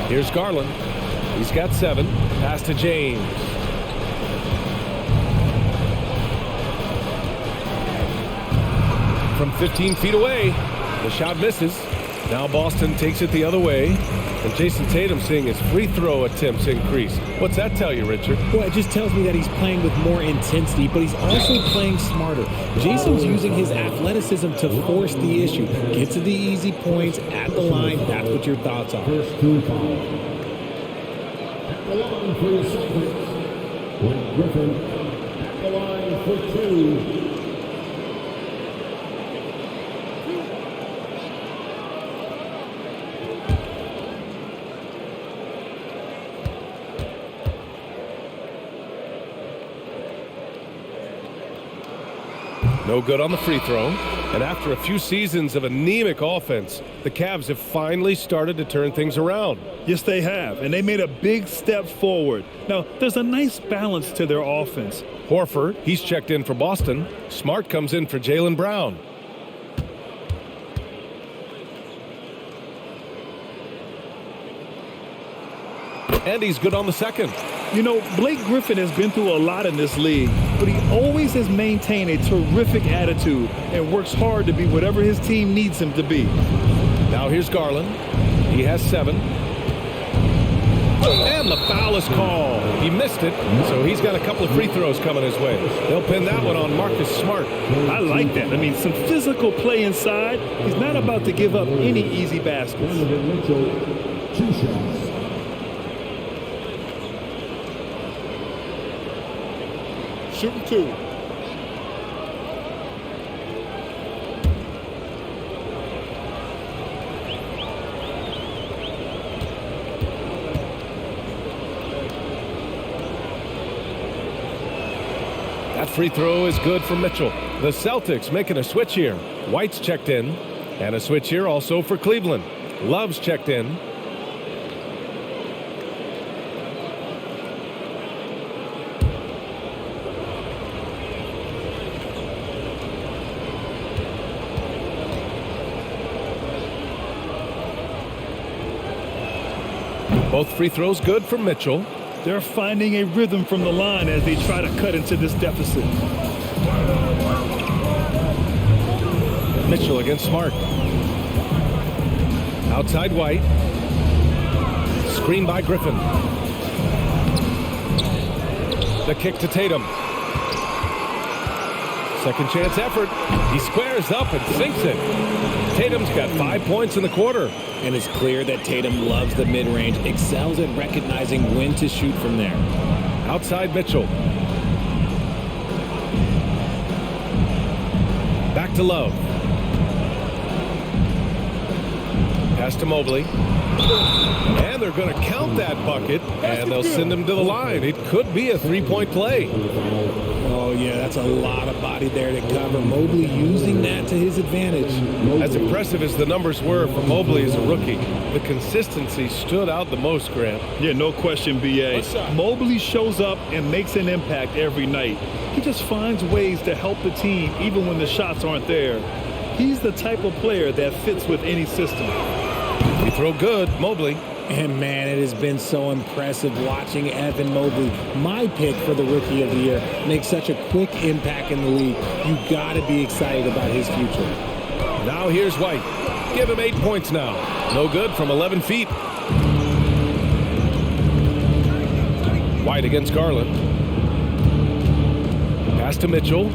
Here's Garland. He's got 7. Pass to James. From 15 feet away, the shot misses. Now Boston takes it the other way, and Jason Tatum seeing his free throw attempts increase. What's that tell you, Richard? Well, it just tells me that he's playing with more intensity, but he's also playing smarter. Jason's using his athleticism to force the issue. Get to the easy points at the line. That's what your thoughts are. First 2 fouls. At the line for the Celtics. Griffin at the line for 2. No good on the free throw. And after a few seasons of anemic offense, the Cavs have finally started to turn things around. Yes, they have, and they made a big step forward. Now, there's a nice balance to their offense. Horford, he's checked in for Boston. Smart comes in for Jaylen Brown. And he's good on the second. You know, Blake Griffin has been through a lot in this league, but he always has maintained a terrific attitude and works hard to be whatever his team needs him to be. Now here's Garland. He has 7. And the foul is called. He missed it, so he's got a couple of free throws coming his way. They'll pin that one on Marcus Smart. I like that. I mean, some physical play inside. He's not about to give up any easy baskets. Mitchell, 2 shots. Shooting 2. That free throw is good for Mitchell. The Celtics making a switch here. White's checked in. And a switch here also for Cleveland. Love's checked in. Both free throws good for Mitchell. They're finding a rhythm from the line as they try to cut into this deficit. Mitchell against Smart. Outside White. Screen by Griffin. The kick to Tatum. Second chance effort. He squares up and sinks it. Tatum's got 5 points in the quarter. And it's clear that Tatum loves the mid-range, excels at recognizing when to shoot from there. Outside Mitchell. Back to Love. Pass to Mobley. And they're going to count that bucket, and they'll send him to the line. It could be a 3-point play. Oh, yeah, that's a lot of body there to cover. Mobley using that to his advantage. As impressive as the numbers were for Mobley as a rookie, the consistency stood out the most, Grant. Yeah, no question, B.A. Mobley shows up and makes an impact every night. He just finds ways to help the team even when the shots aren't there. He's the type of player that fits with any system. He throw good, Mobley. And, man, it has been so impressive watching Evan Mobley, my pick for the Rookie of the Year, make such a quick impact in the league. You got to be excited about his future. Now here's White. Give him 8 points now. No good from 11 feet. White against Garland. Pass to Mitchell.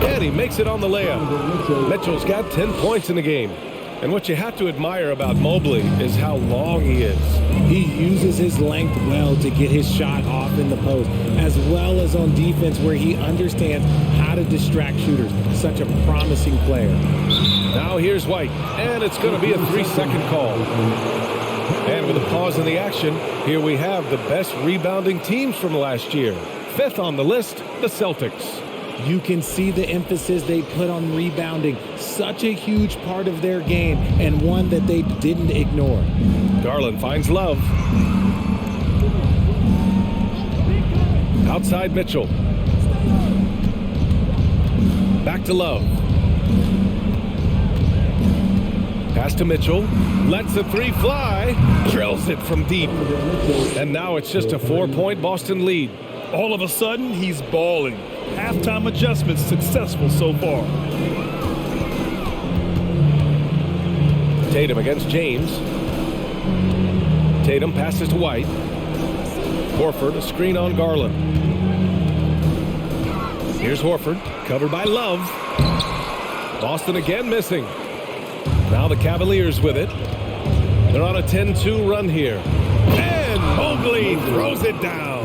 And he makes it on the layup. Mitchell's got 10 points in the game. And what you have to admire about Mobley is how long he is. He uses his length well to get his shot off in the post, as well as on defense where he understands how to distract shooters. Such a promising player. Now here's White, and it's going to be a 3-second call. And with a pause in the action, here we have the best rebounding teams from last year. 5th on the list, the Celtics. You can see the emphasis they put on rebounding. Such a huge part of their game, and one that they didn't ignore. Garland finds Love. Outside Mitchell. Back to Love. Pass to Mitchell. Lets the 3 fly. Drills it from deep. And now it's just a 4-point Boston lead. All of a sudden, he's balling. Halftime adjustments successful so far. Tatum against James. Tatum passes to White. Horford, a screen on Garland. Here's Horford, covered by Love. Boston again missing. Now the Cavaliers with it. They're on a 10-2 run here. And Mobley throws it down.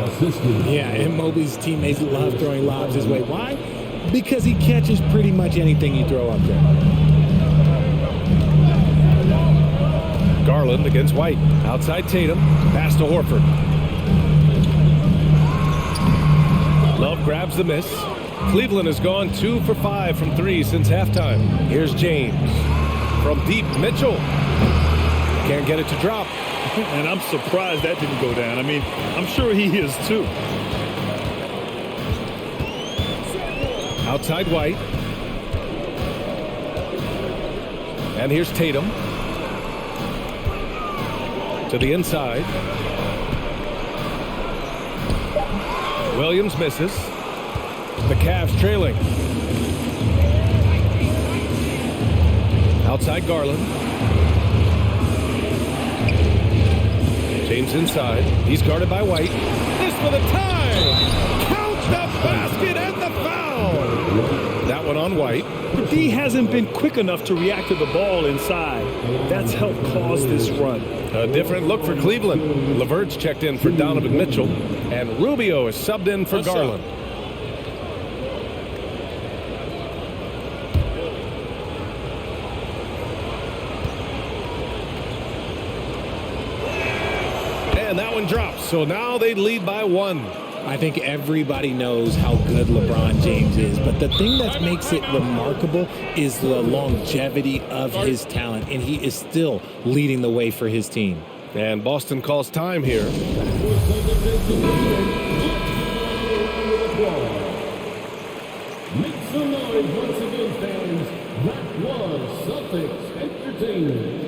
Yeah, and Mobley's teammates love throwing lobs his way. Why? Because he catches pretty much anything you throw up there. Garland against White. Outside Tatum. Pass to Horford. Love grabs the miss. Cleveland has gone 2 for 5 from 3 since halftime. Here's James. From deep, Mitchell. Can't get it to drop. And I'm surprised that didn't go down. I mean, I'm sure he is too. Outside White. And here's Tatum. To the inside. Williams misses. The Cavs trailing. Outside Garland. James inside. He's guarded by White. This for the tie! Count the basket and the foul! That one on White. But D hasn't been quick enough to react to the ball inside. That's helped cause this run. A different look for Cleveland. LeVert's checked in for Donovan Mitchell. And Rubio is subbed in for Garland. And that one drops. So now they lead by 1. I think everybody knows how good LeBron James is, but the thing that makes it remarkable is the longevity of his talent, and he is still leading the way for his team. And Boston calls time here. Make some noise once again, fans. That was Celtics Entertainment.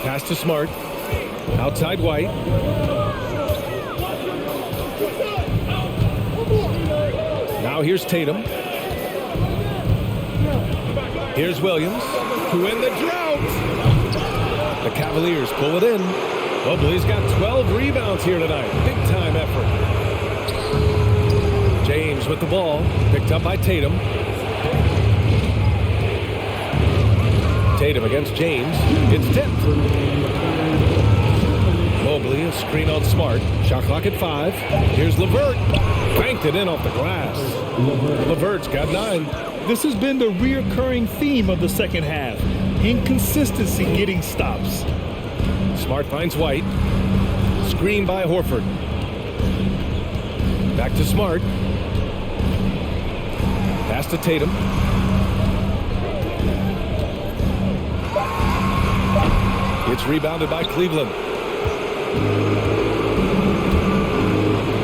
Pass to Smart. Outside White. Now here's Tatum. Here's Williams, who in the drought. The Cavaliers pull it in. Mobley's got 12 rebounds here tonight. Big time effort. James with the ball. Picked up by Tatum. Tatum against James. It's 10. Mobley, a screen on Smart. Shot clock at 5. Here's LeVert. Banked it in off the glass. LeVert's got 9. This has been the reoccurring theme of the second half. Inconsistency getting stops. Smart finds White. Screen by Horford. Back to Smart. Pass to Tatum. It's rebounded by Cleveland.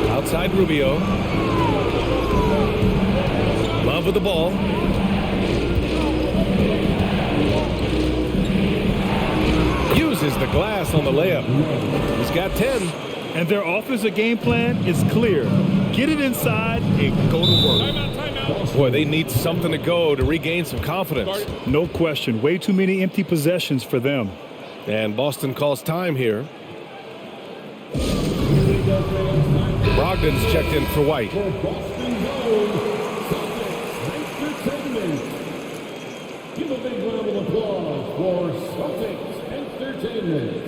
Outside Rubio. Love with the ball. Uses the glass on the layup. He's got 10. And their offensive game plan is clear. Get it inside and go to work. Boy, they need something to go to regain some confidence. No question. Way too many empty possessions for them. And Boston calls time here. Brogdon's checked in for White. Give a big round of applause for Celtics Entertainment.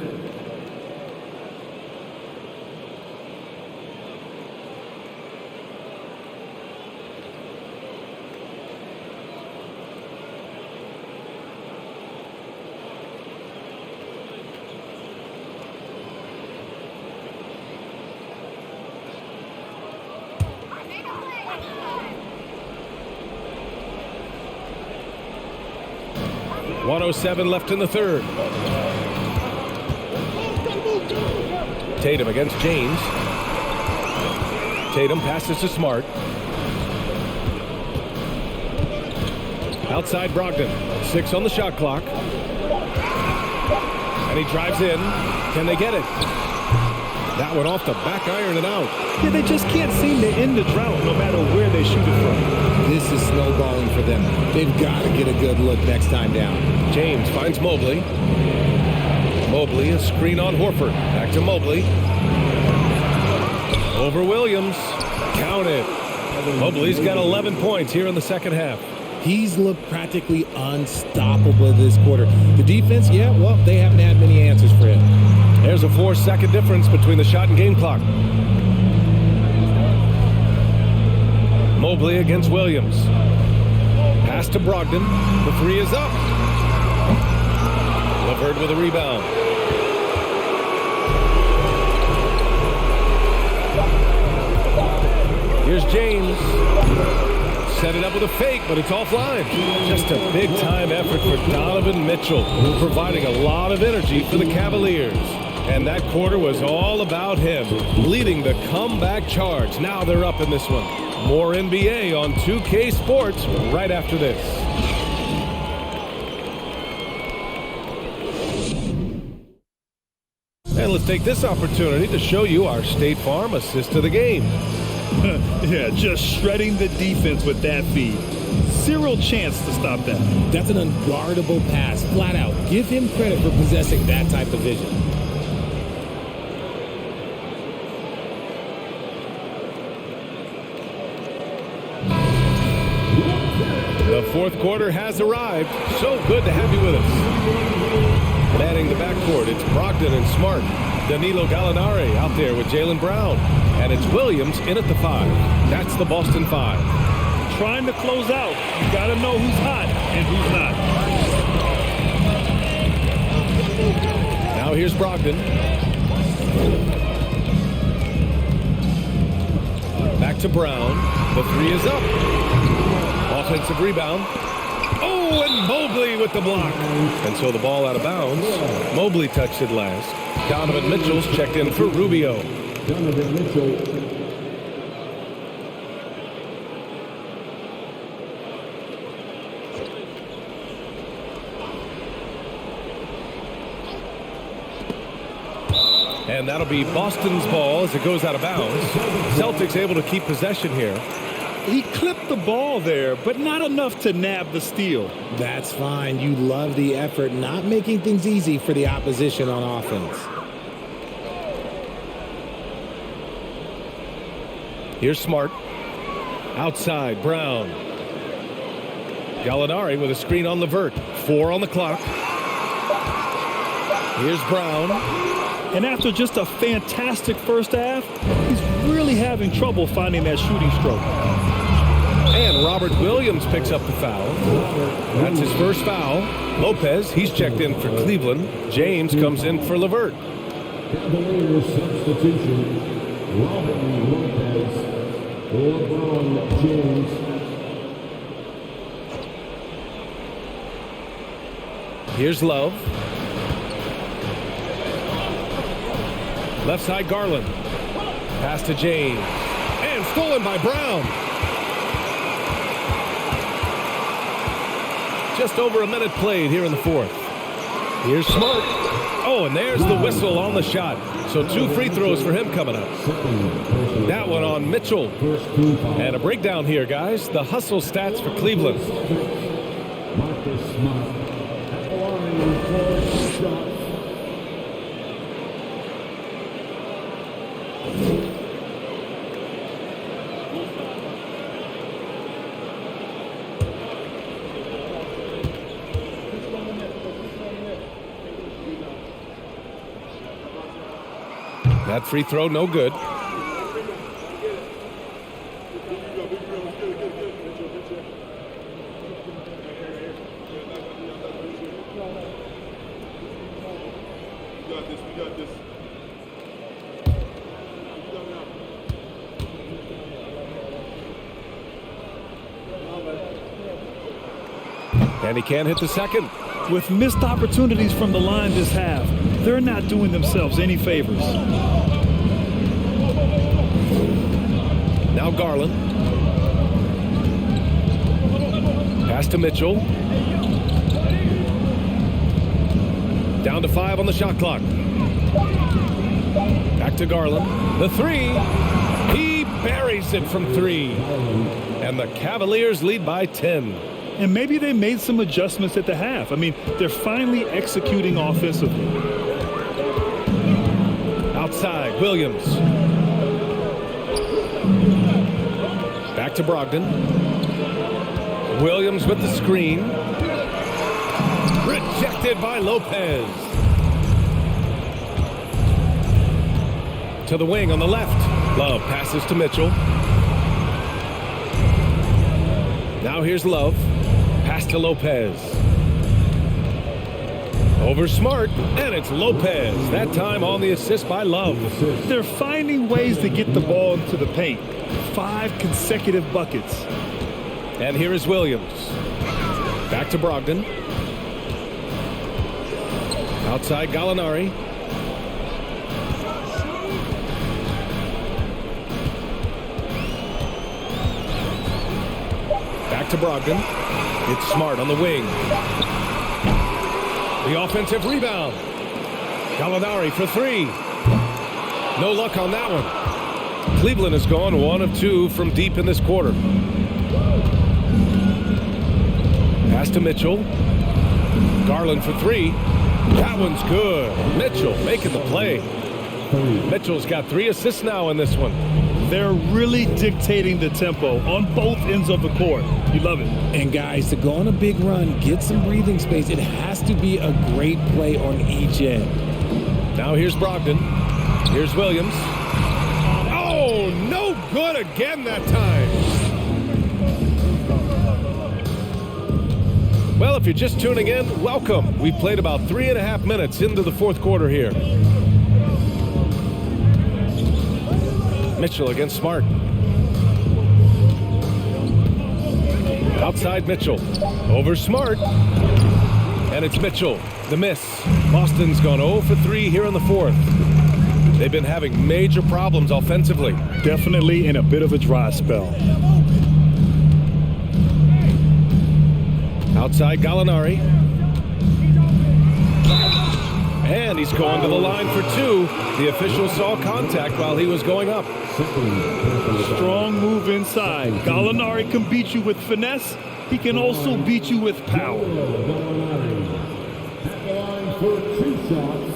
.107 left in the third. Tatum against James. Tatum passes to Smart. Outside Brogdon. 6 on the shot clock. And he drives in. Can they get it? That one off the back iron and out. Yeah, they just can't seem to end the drought no matter where they shoot it from. This is snowballing for them. They've got to get a good look next time down. James finds Mobley. Mobley, a screen on Horford. Back to Mobley. Over Williams. Count it. Mobley's got 11 points here in the second half. He's looked practically unstoppable this quarter. The defense, yeah, well, they haven't had many answers for him. There's a 4-second difference between the shot and game clock. Mobley against Williams. Pass to Brogdon. The 3 is up. LeVert with a rebound. Here's James. Set it up with a fake, but it's offline. Just a big-time effort for Donovan Mitchell, providing a lot of energy for the Cavaliers. And that quarter was all about him, leading the comeback charge. Now they're up in this one. More NBA on 2K Sports right after this. And let's take this opportunity to show you our State Farm assist of the game. Yeah, just shredding the defense with that feed. Zero chance to stop that. That's an unguardable pass, flat out. Give him credit for possessing that type of vision. The fourth quarter has arrived. So good to have you with us. Manning the backcourt, it's Brogdon and Smart. Danilo Gallinari out there with Jaylen Brown. And it's Williams in at the 5. That's the Boston 5. Trying to close out. You got to know who's hot and who's not. Now here's Brogdon. Back to Brown. The 3 is up. Offensive rebound. Oh, and Mobley with the block. And so the ball out of bounds. Mobley touched it last. Donovan Mitchell's checked in for Rubio. Donovan Mitchell. And that'll be Boston's ball as it goes out of bounds. Celtics able to keep possession here. He clipped the ball there, but not enough to nab the steal. That's fine. You love the effort, not making things easy for the opposition on offense. Here's Smart. Outside, Brown. Gallinari with a screen on LeVert. 4 on the clock. Here's Brown. And after just a fantastic first half, he's really having trouble finding that shooting stroke. And Robert Williams picks up the foul. That's his first foul. Lopez, he's checked in for Cleveland. James comes in for LeVert. Cavaliers substitution. Robert Lopez. LeBron James. Here's Love. Left side, Garland. Pass to James. And stolen by Brown. Just over a minute played here in the fourth. Here's Smart. Oh, and there's the whistle on the shot. So 2 free throws for him coming up. That one on Mitchell. And a breakdown here, guys. The hustle stats for Cleveland. Marcus Smart. That free throw, no good. And he can't hit the second. With missed opportunities from the line this half, they're not doing themselves any favors. Now Garland. Pass to Mitchell. Down to 5 on the shot clock. Back to Garland. The 3. He buries it from 3. And the Cavaliers lead by 10. And maybe they made some adjustments at the half. I mean, they're finally executing offensively. Outside, Williams. Back to Brogdon. Williams with the screen. Rejected by Lopez. To the wing on the left. Love passes to Mitchell. Now here's Love. Pass to Lopez. Over Smart, and it's Lopez. That time on the assist by Love. They're finding ways to get the ball into the paint. 5 consecutive buckets. And here is Williams. Back to Brogdon. Outside Gallinari. Back to Brogdon. It's Smart on the wing. The offensive rebound. Gallinari for 3. No luck on that one. Cleveland has gone 1 of 2 from deep in this quarter. Pass to Mitchell. Garland for 3. That one's good. Mitchell making the play. Mitchell's got 3 assists now in this one. They're really dictating the tempo on both ends of the court. You love it. And guys, to go on a big run, get some breathing space, it has to be a great play on each end. Now here's Brogdon. Here's Williams. Oh, no good again that time. Well, if you're just tuning in, welcome. We've played about 3.5 minutes into the fourth quarter here. Mitchell against Smart. Outside Mitchell. Over Smart. And it's Mitchell. The miss. Boston's gone 0 for 3 here in the fourth. They've been having major problems offensively. Definitely in a bit of a dry spell. Outside Gallinari. And he's going to the line for 2. The official saw contact while he was going up. Strong move inside. Gallinari can beat you with finesse. He can also beat you with power. At the line for 2 shots.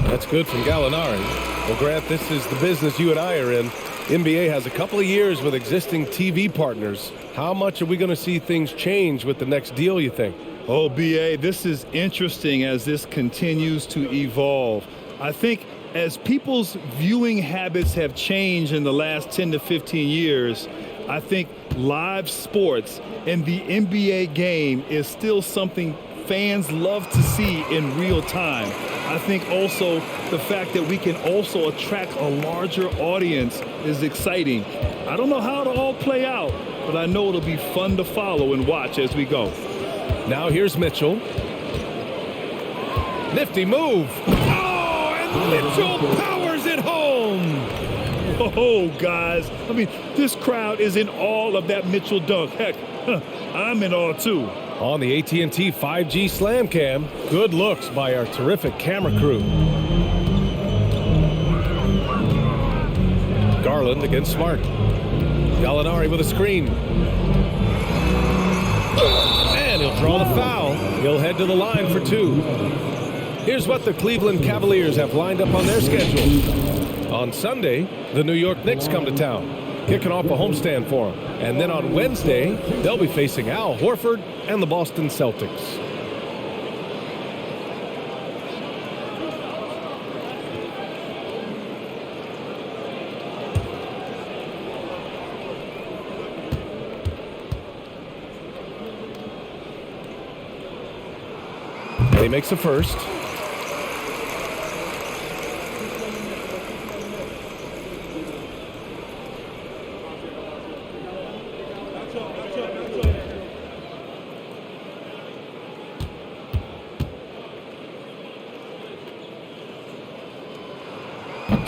That's good from Gallinari. Well, Grant, this is the business you and I are in. NBA has a couple of years with existing TV partners. How much are we going to see things change with the next deal, you think? Oh, B.A., this is interesting as this continues to evolve. I think as people's viewing habits have changed in the last 10 to 15 years, I think live sports and the NBA game is still something fans love to see in real time. I think also the fact that we can also attract a larger audience is exciting. I don't know how it'll all play out, but I know it'll be fun to follow and watch as we go. Now here's Mitchell. Nifty move. Oh, and Mitchell powers it home. Oh, guys. I mean, this crowd is in awe of that Mitchell dunk. Heck, I'm in awe, too. On the AT&T 5G Slam Cam, good looks by our terrific camera crew. Garland against Smart. Gallinari with a screen. And he'll draw the foul. He'll head to the line for 2. Here's what the Cleveland Cavaliers have lined up on their schedule. On Sunday, the New York Knicks come to town, kicking off a homestand for them. And then on Wednesday, they'll be facing Al Horford and the Boston Celtics. He makes the first.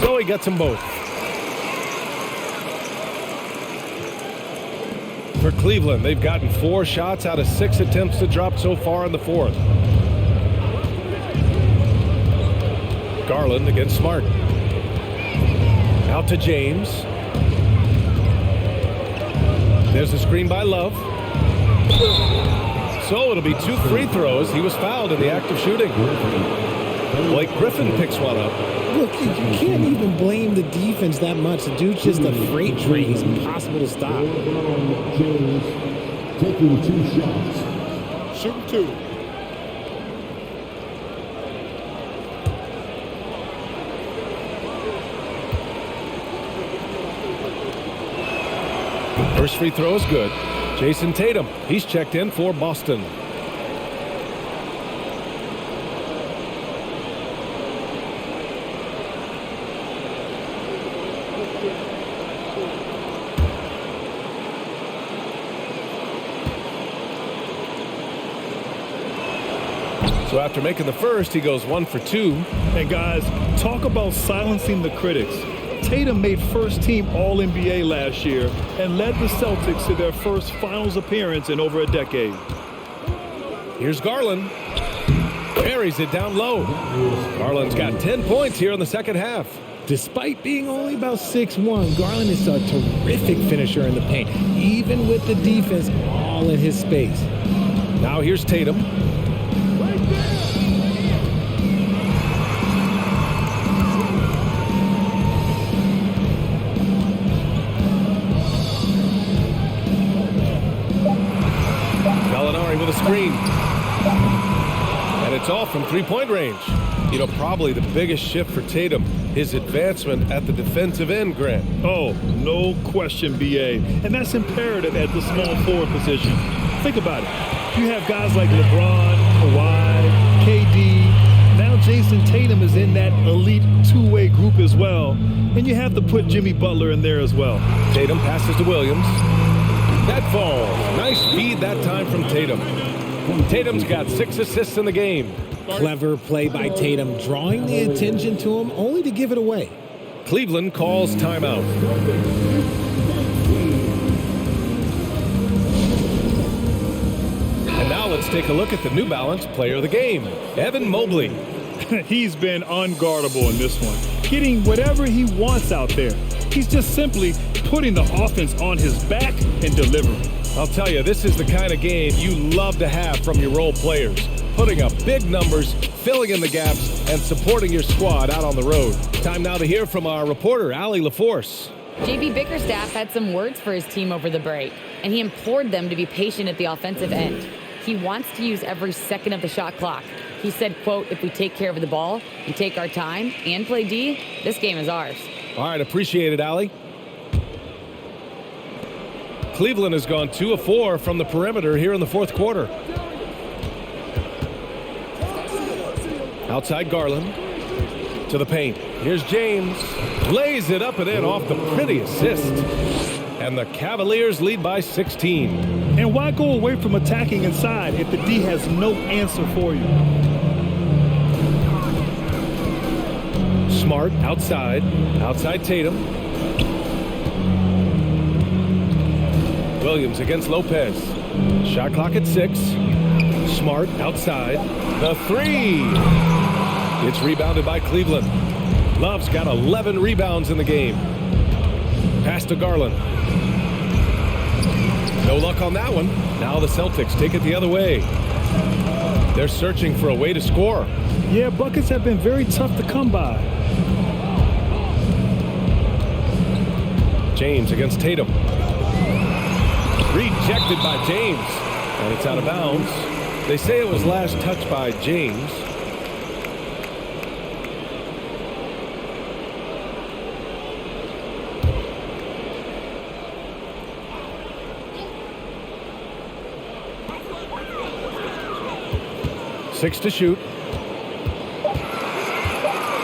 So he gets them both. For Cleveland, they've gotten 4 shots out of 6 attempts to drop so far in the fourth. Garland against Smart. Out to James. There's a screen by Love. So it'll be 2 free throws. He was fouled in the act of shooting. Blake Griffin picks one up. Look, you can't even blame the defense that much. The dude's just a freight train. He's impossible to stop. James taking 2 shots. Shoot 2. First free throw is good. Jason Tatum, he's checked in for Boston. So after making the first, he goes 1 for 2. And guys, talk about silencing the critics. Tatum made first-team All-NBA last year and led the Celtics to their first finals appearance in over a decade. Here's Garland. Buries it down low. Garland's got 10 points here in the second half. Despite being only about 6'1", Garland is a terrific finisher in the paint, even with the defense all in his space. Now here's Tatum. With a screen. And it's all from three-point range. You know, probably the biggest shift for Tatum, his advancement at the defensive end, Grant. Oh, no question, B.A. And that's imperative at the small forward position. Think about it. You have guys like LeBron, Kawhi, KD. Now Jason Tatum is in that elite two-way group as well. And you have to put Jimmy Butler in there as well. Tatum passes to Williams. That falls. Nice feed that time from Tatum. Tatum's got 6 assists in the game. Clever play by Tatum, drawing the attention to him only to give it away. Cleveland calls timeout. And now let's take a look at the New Balance player of the game, Evan Mobley. He's been unguardable in this one, getting whatever he wants out there. He's just simply putting the offense on his back and delivering. I'll tell you, this is the kind of game you love to have from your role players. Putting up big numbers, filling in the gaps, and supporting your squad out on the road. Time now to hear from our reporter, Allie LaForce. JB Bickerstaff had some words for his team over the break, and he implored them to be patient at the offensive end. He wants to use every second of the shot clock. He said, quote, if we take care of the ball and take our time and play D, this game is ours. All right, appreciate it, Allie. Cleveland has gone 2 of 4 from the perimeter here in the fourth quarter. Outside Garland to the paint. Here's James. Lays it up and in off the pretty assist. And the Cavaliers lead by 16. And why go away from attacking inside if the D has no answer for you? Smart outside. Outside Tatum. Williams against Lopez. Shot clock at 6. Smart outside. The 3. It's rebounded by Cleveland. Love's got 11 rebounds in the game. Pass to Garland. No luck on that one. Now the Celtics take it the other way. They're searching for a way to score. Yeah, buckets have been very tough to come by. James against Tatum. Rejected by James. And it's out of bounds. They say it was last touched by James. Six to shoot.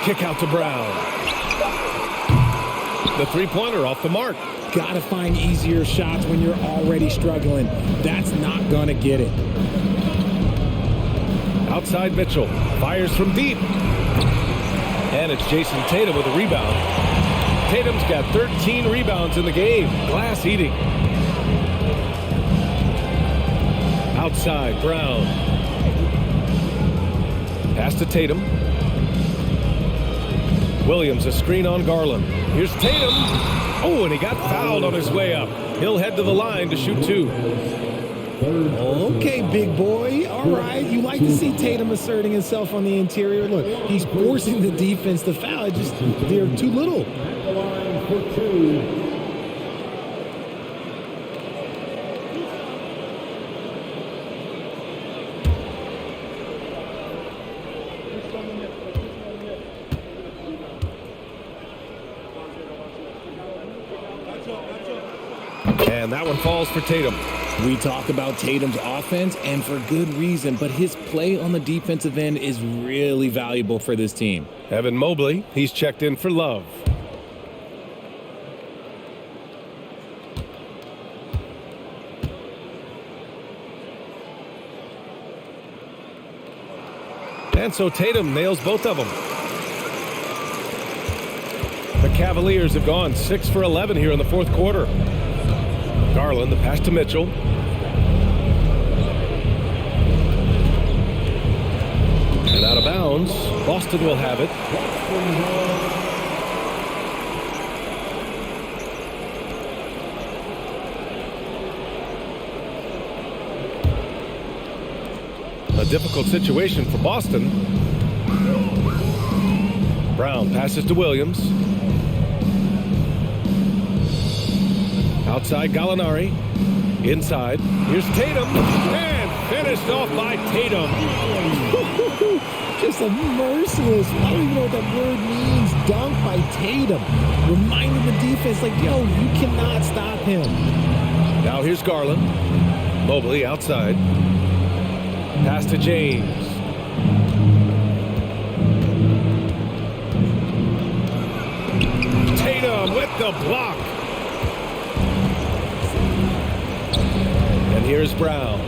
Kick out to Brown. The three-pointer off the mark. Got to find easier shots when you're already struggling. That's not going to get it. Outside Mitchell. Fires from deep. And it's Jason Tatum with a rebound. Tatum's got 13 rebounds in the game. Glass eating. Outside Brown. Pass to Tatum. Williams, a screen on Garland. Here's Tatum. Oh, and he got fouled on his way up. He'll head to the line to shoot 2. Okay, big boy. All right. You like to see Tatum asserting himself on the interior. Look, he's forcing the defense to foul. Just they're too little. And and that one falls for Tatum. We talk about Tatum's offense, and for good reason, but his play on the defensive end is really valuable for this team. Evan Mobley, he's checked in for Love. And so Tatum nails both of them. The Cavaliers have gone 6 for 11 here in the fourth quarter. Garland, the pass to Mitchell. And out of bounds. Boston will have it. A difficult situation for Boston. Brown passes to Williams. Outside Gallinari. Inside. Here's Tatum. And finished off by Tatum. Just a merciless, I don't even know what that word means, dunk by Tatum. Reminding the defense, like, yo, you cannot stop him. Now here's Garland. Mobley outside. Pass to James. Tatum with the block. And here's Brown.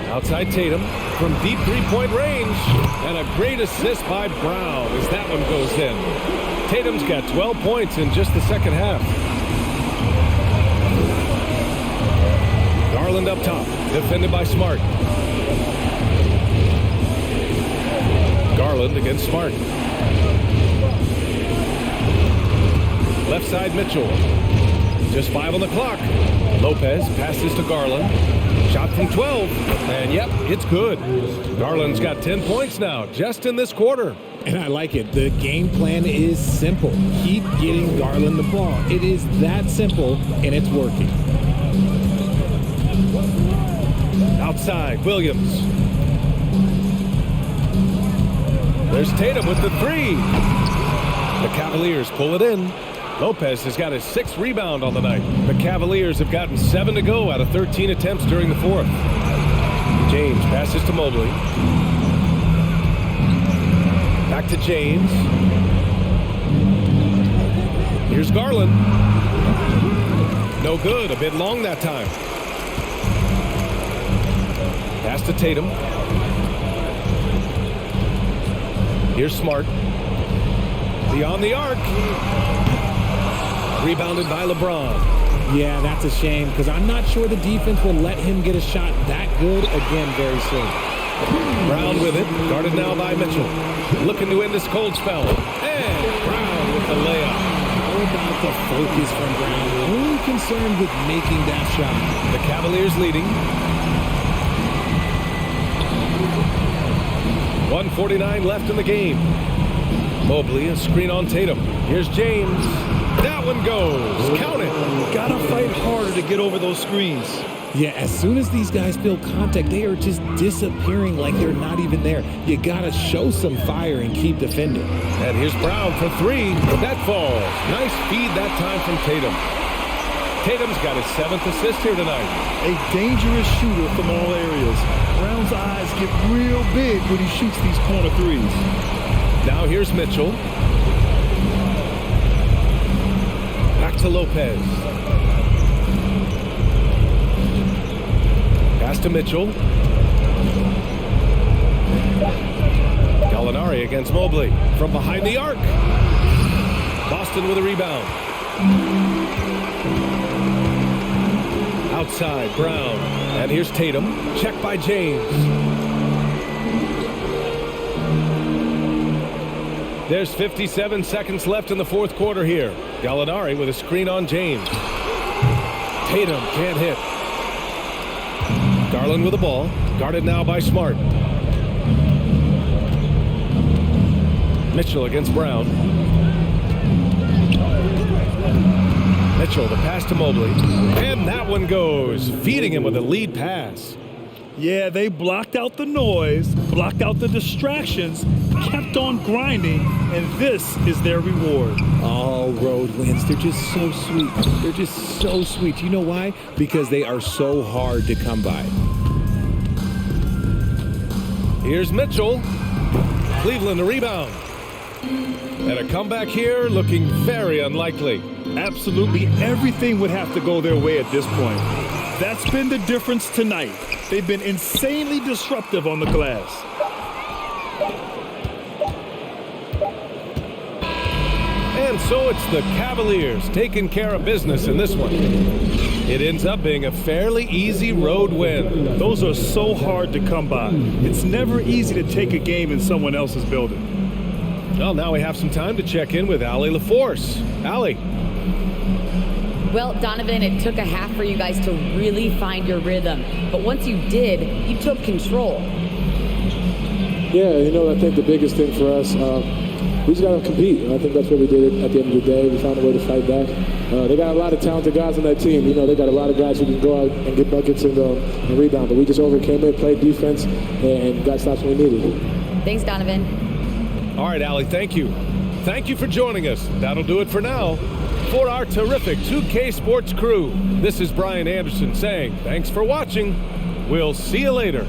Outside Tatum from deep three-point range. And a great assist by Brown as that one goes in. Tatum's got 12 points in just the second half. Garland up top, defended by Smart. Garland against Smart. Left side Mitchell. Just 5 on the clock. Lopez passes to Garland. Shot from 12. And yep, it's good. Garland's got 10 points now, just in this quarter. And I like it. The game plan is simple. Keep getting Garland the ball. It is that simple, and it's working. Outside, Williams. There's Tatum with the three. The Cavaliers pull it in. Lopez has got his 6th rebound on the night. The Cavaliers have gotten 7 to go out of 13 attempts during the fourth. James passes to Mobley. Back to James. Here's Garland. No good, a bit long that time. Pass to Tatum. Here's Smart. Beyond the arc. Rebounded by LeBron. Yeah, that's a shame because I'm not sure the defense will let him get a shot that good again very soon. Brown with it. Guarded now by Mitchell. Looking to end this cold spell. And Brown with the layup. How about the focus from Brown? Only concerned with making that shot. The Cavaliers leading. 1:49 left in the game. Mobley, a screen on Tatum. Here's James. That one goes. Count it. Gotta fight harder to get over those screens. Yeah, as soon as these guys feel contact, they are just disappearing like they're not even there. You gotta show some fire and keep defending. And here's Brown for 3. That falls. Nice feed that time from Tatum. Tatum's got his 7th assist here tonight. A dangerous shooter from all areas. Brown's eyes get real big when he shoots these corner threes. Now here's Mitchell. Back to Lopez. Pass to Mitchell. Gallinari against Mobley from behind the arc. Boston with a rebound. Outside, Brown. And here's Tatum. Checked by James. There's 57 seconds left in the fourth quarter here. Gallinari with a screen on James. Tatum can't hit. Garland with the ball. Guarded now by Smart. Mitchell against Brown. Mitchell, the pass to Mobley. And that one goes. Feeding him with a lead pass. Yeah, they blocked out the noise, blocked out the distractions, kept on grinding, and this is their reward. Oh, road wins. They're just so sweet. They're just so sweet. You know why? Because they are so hard to come by. Here's Mitchell. Cleveland a rebound. And a comeback here looking very unlikely. Absolutely everything would have to go their way at this point. That's been the difference tonight. They've been insanely disruptive on the glass. And so it's the Cavaliers taking care of business in this one. It ends up being a fairly easy road win. Those are so hard to come by. It's never easy to take a game in someone else's building. Well, now we have some time to check in with Allie LaForce. Allie. Well, Donovan, it took a half for you guys to really find your rhythm. But once you did, you took control. Yeah, I think the biggest thing for us, we just got to compete. And I think that's what we did at the end of the day. We found a way to fight back. They got a lot of talented guys on that team. They got a lot of guys who can go out and get buckets and rebound. But we just overcame it, played defense, and got stops when we needed. Thanks, Donovan. All right, Allie, thank you. Thank you for joining us. That'll do it for now. For our terrific 2K Sports crew, this is Brian Anderson saying thanks for watching. We'll see you later.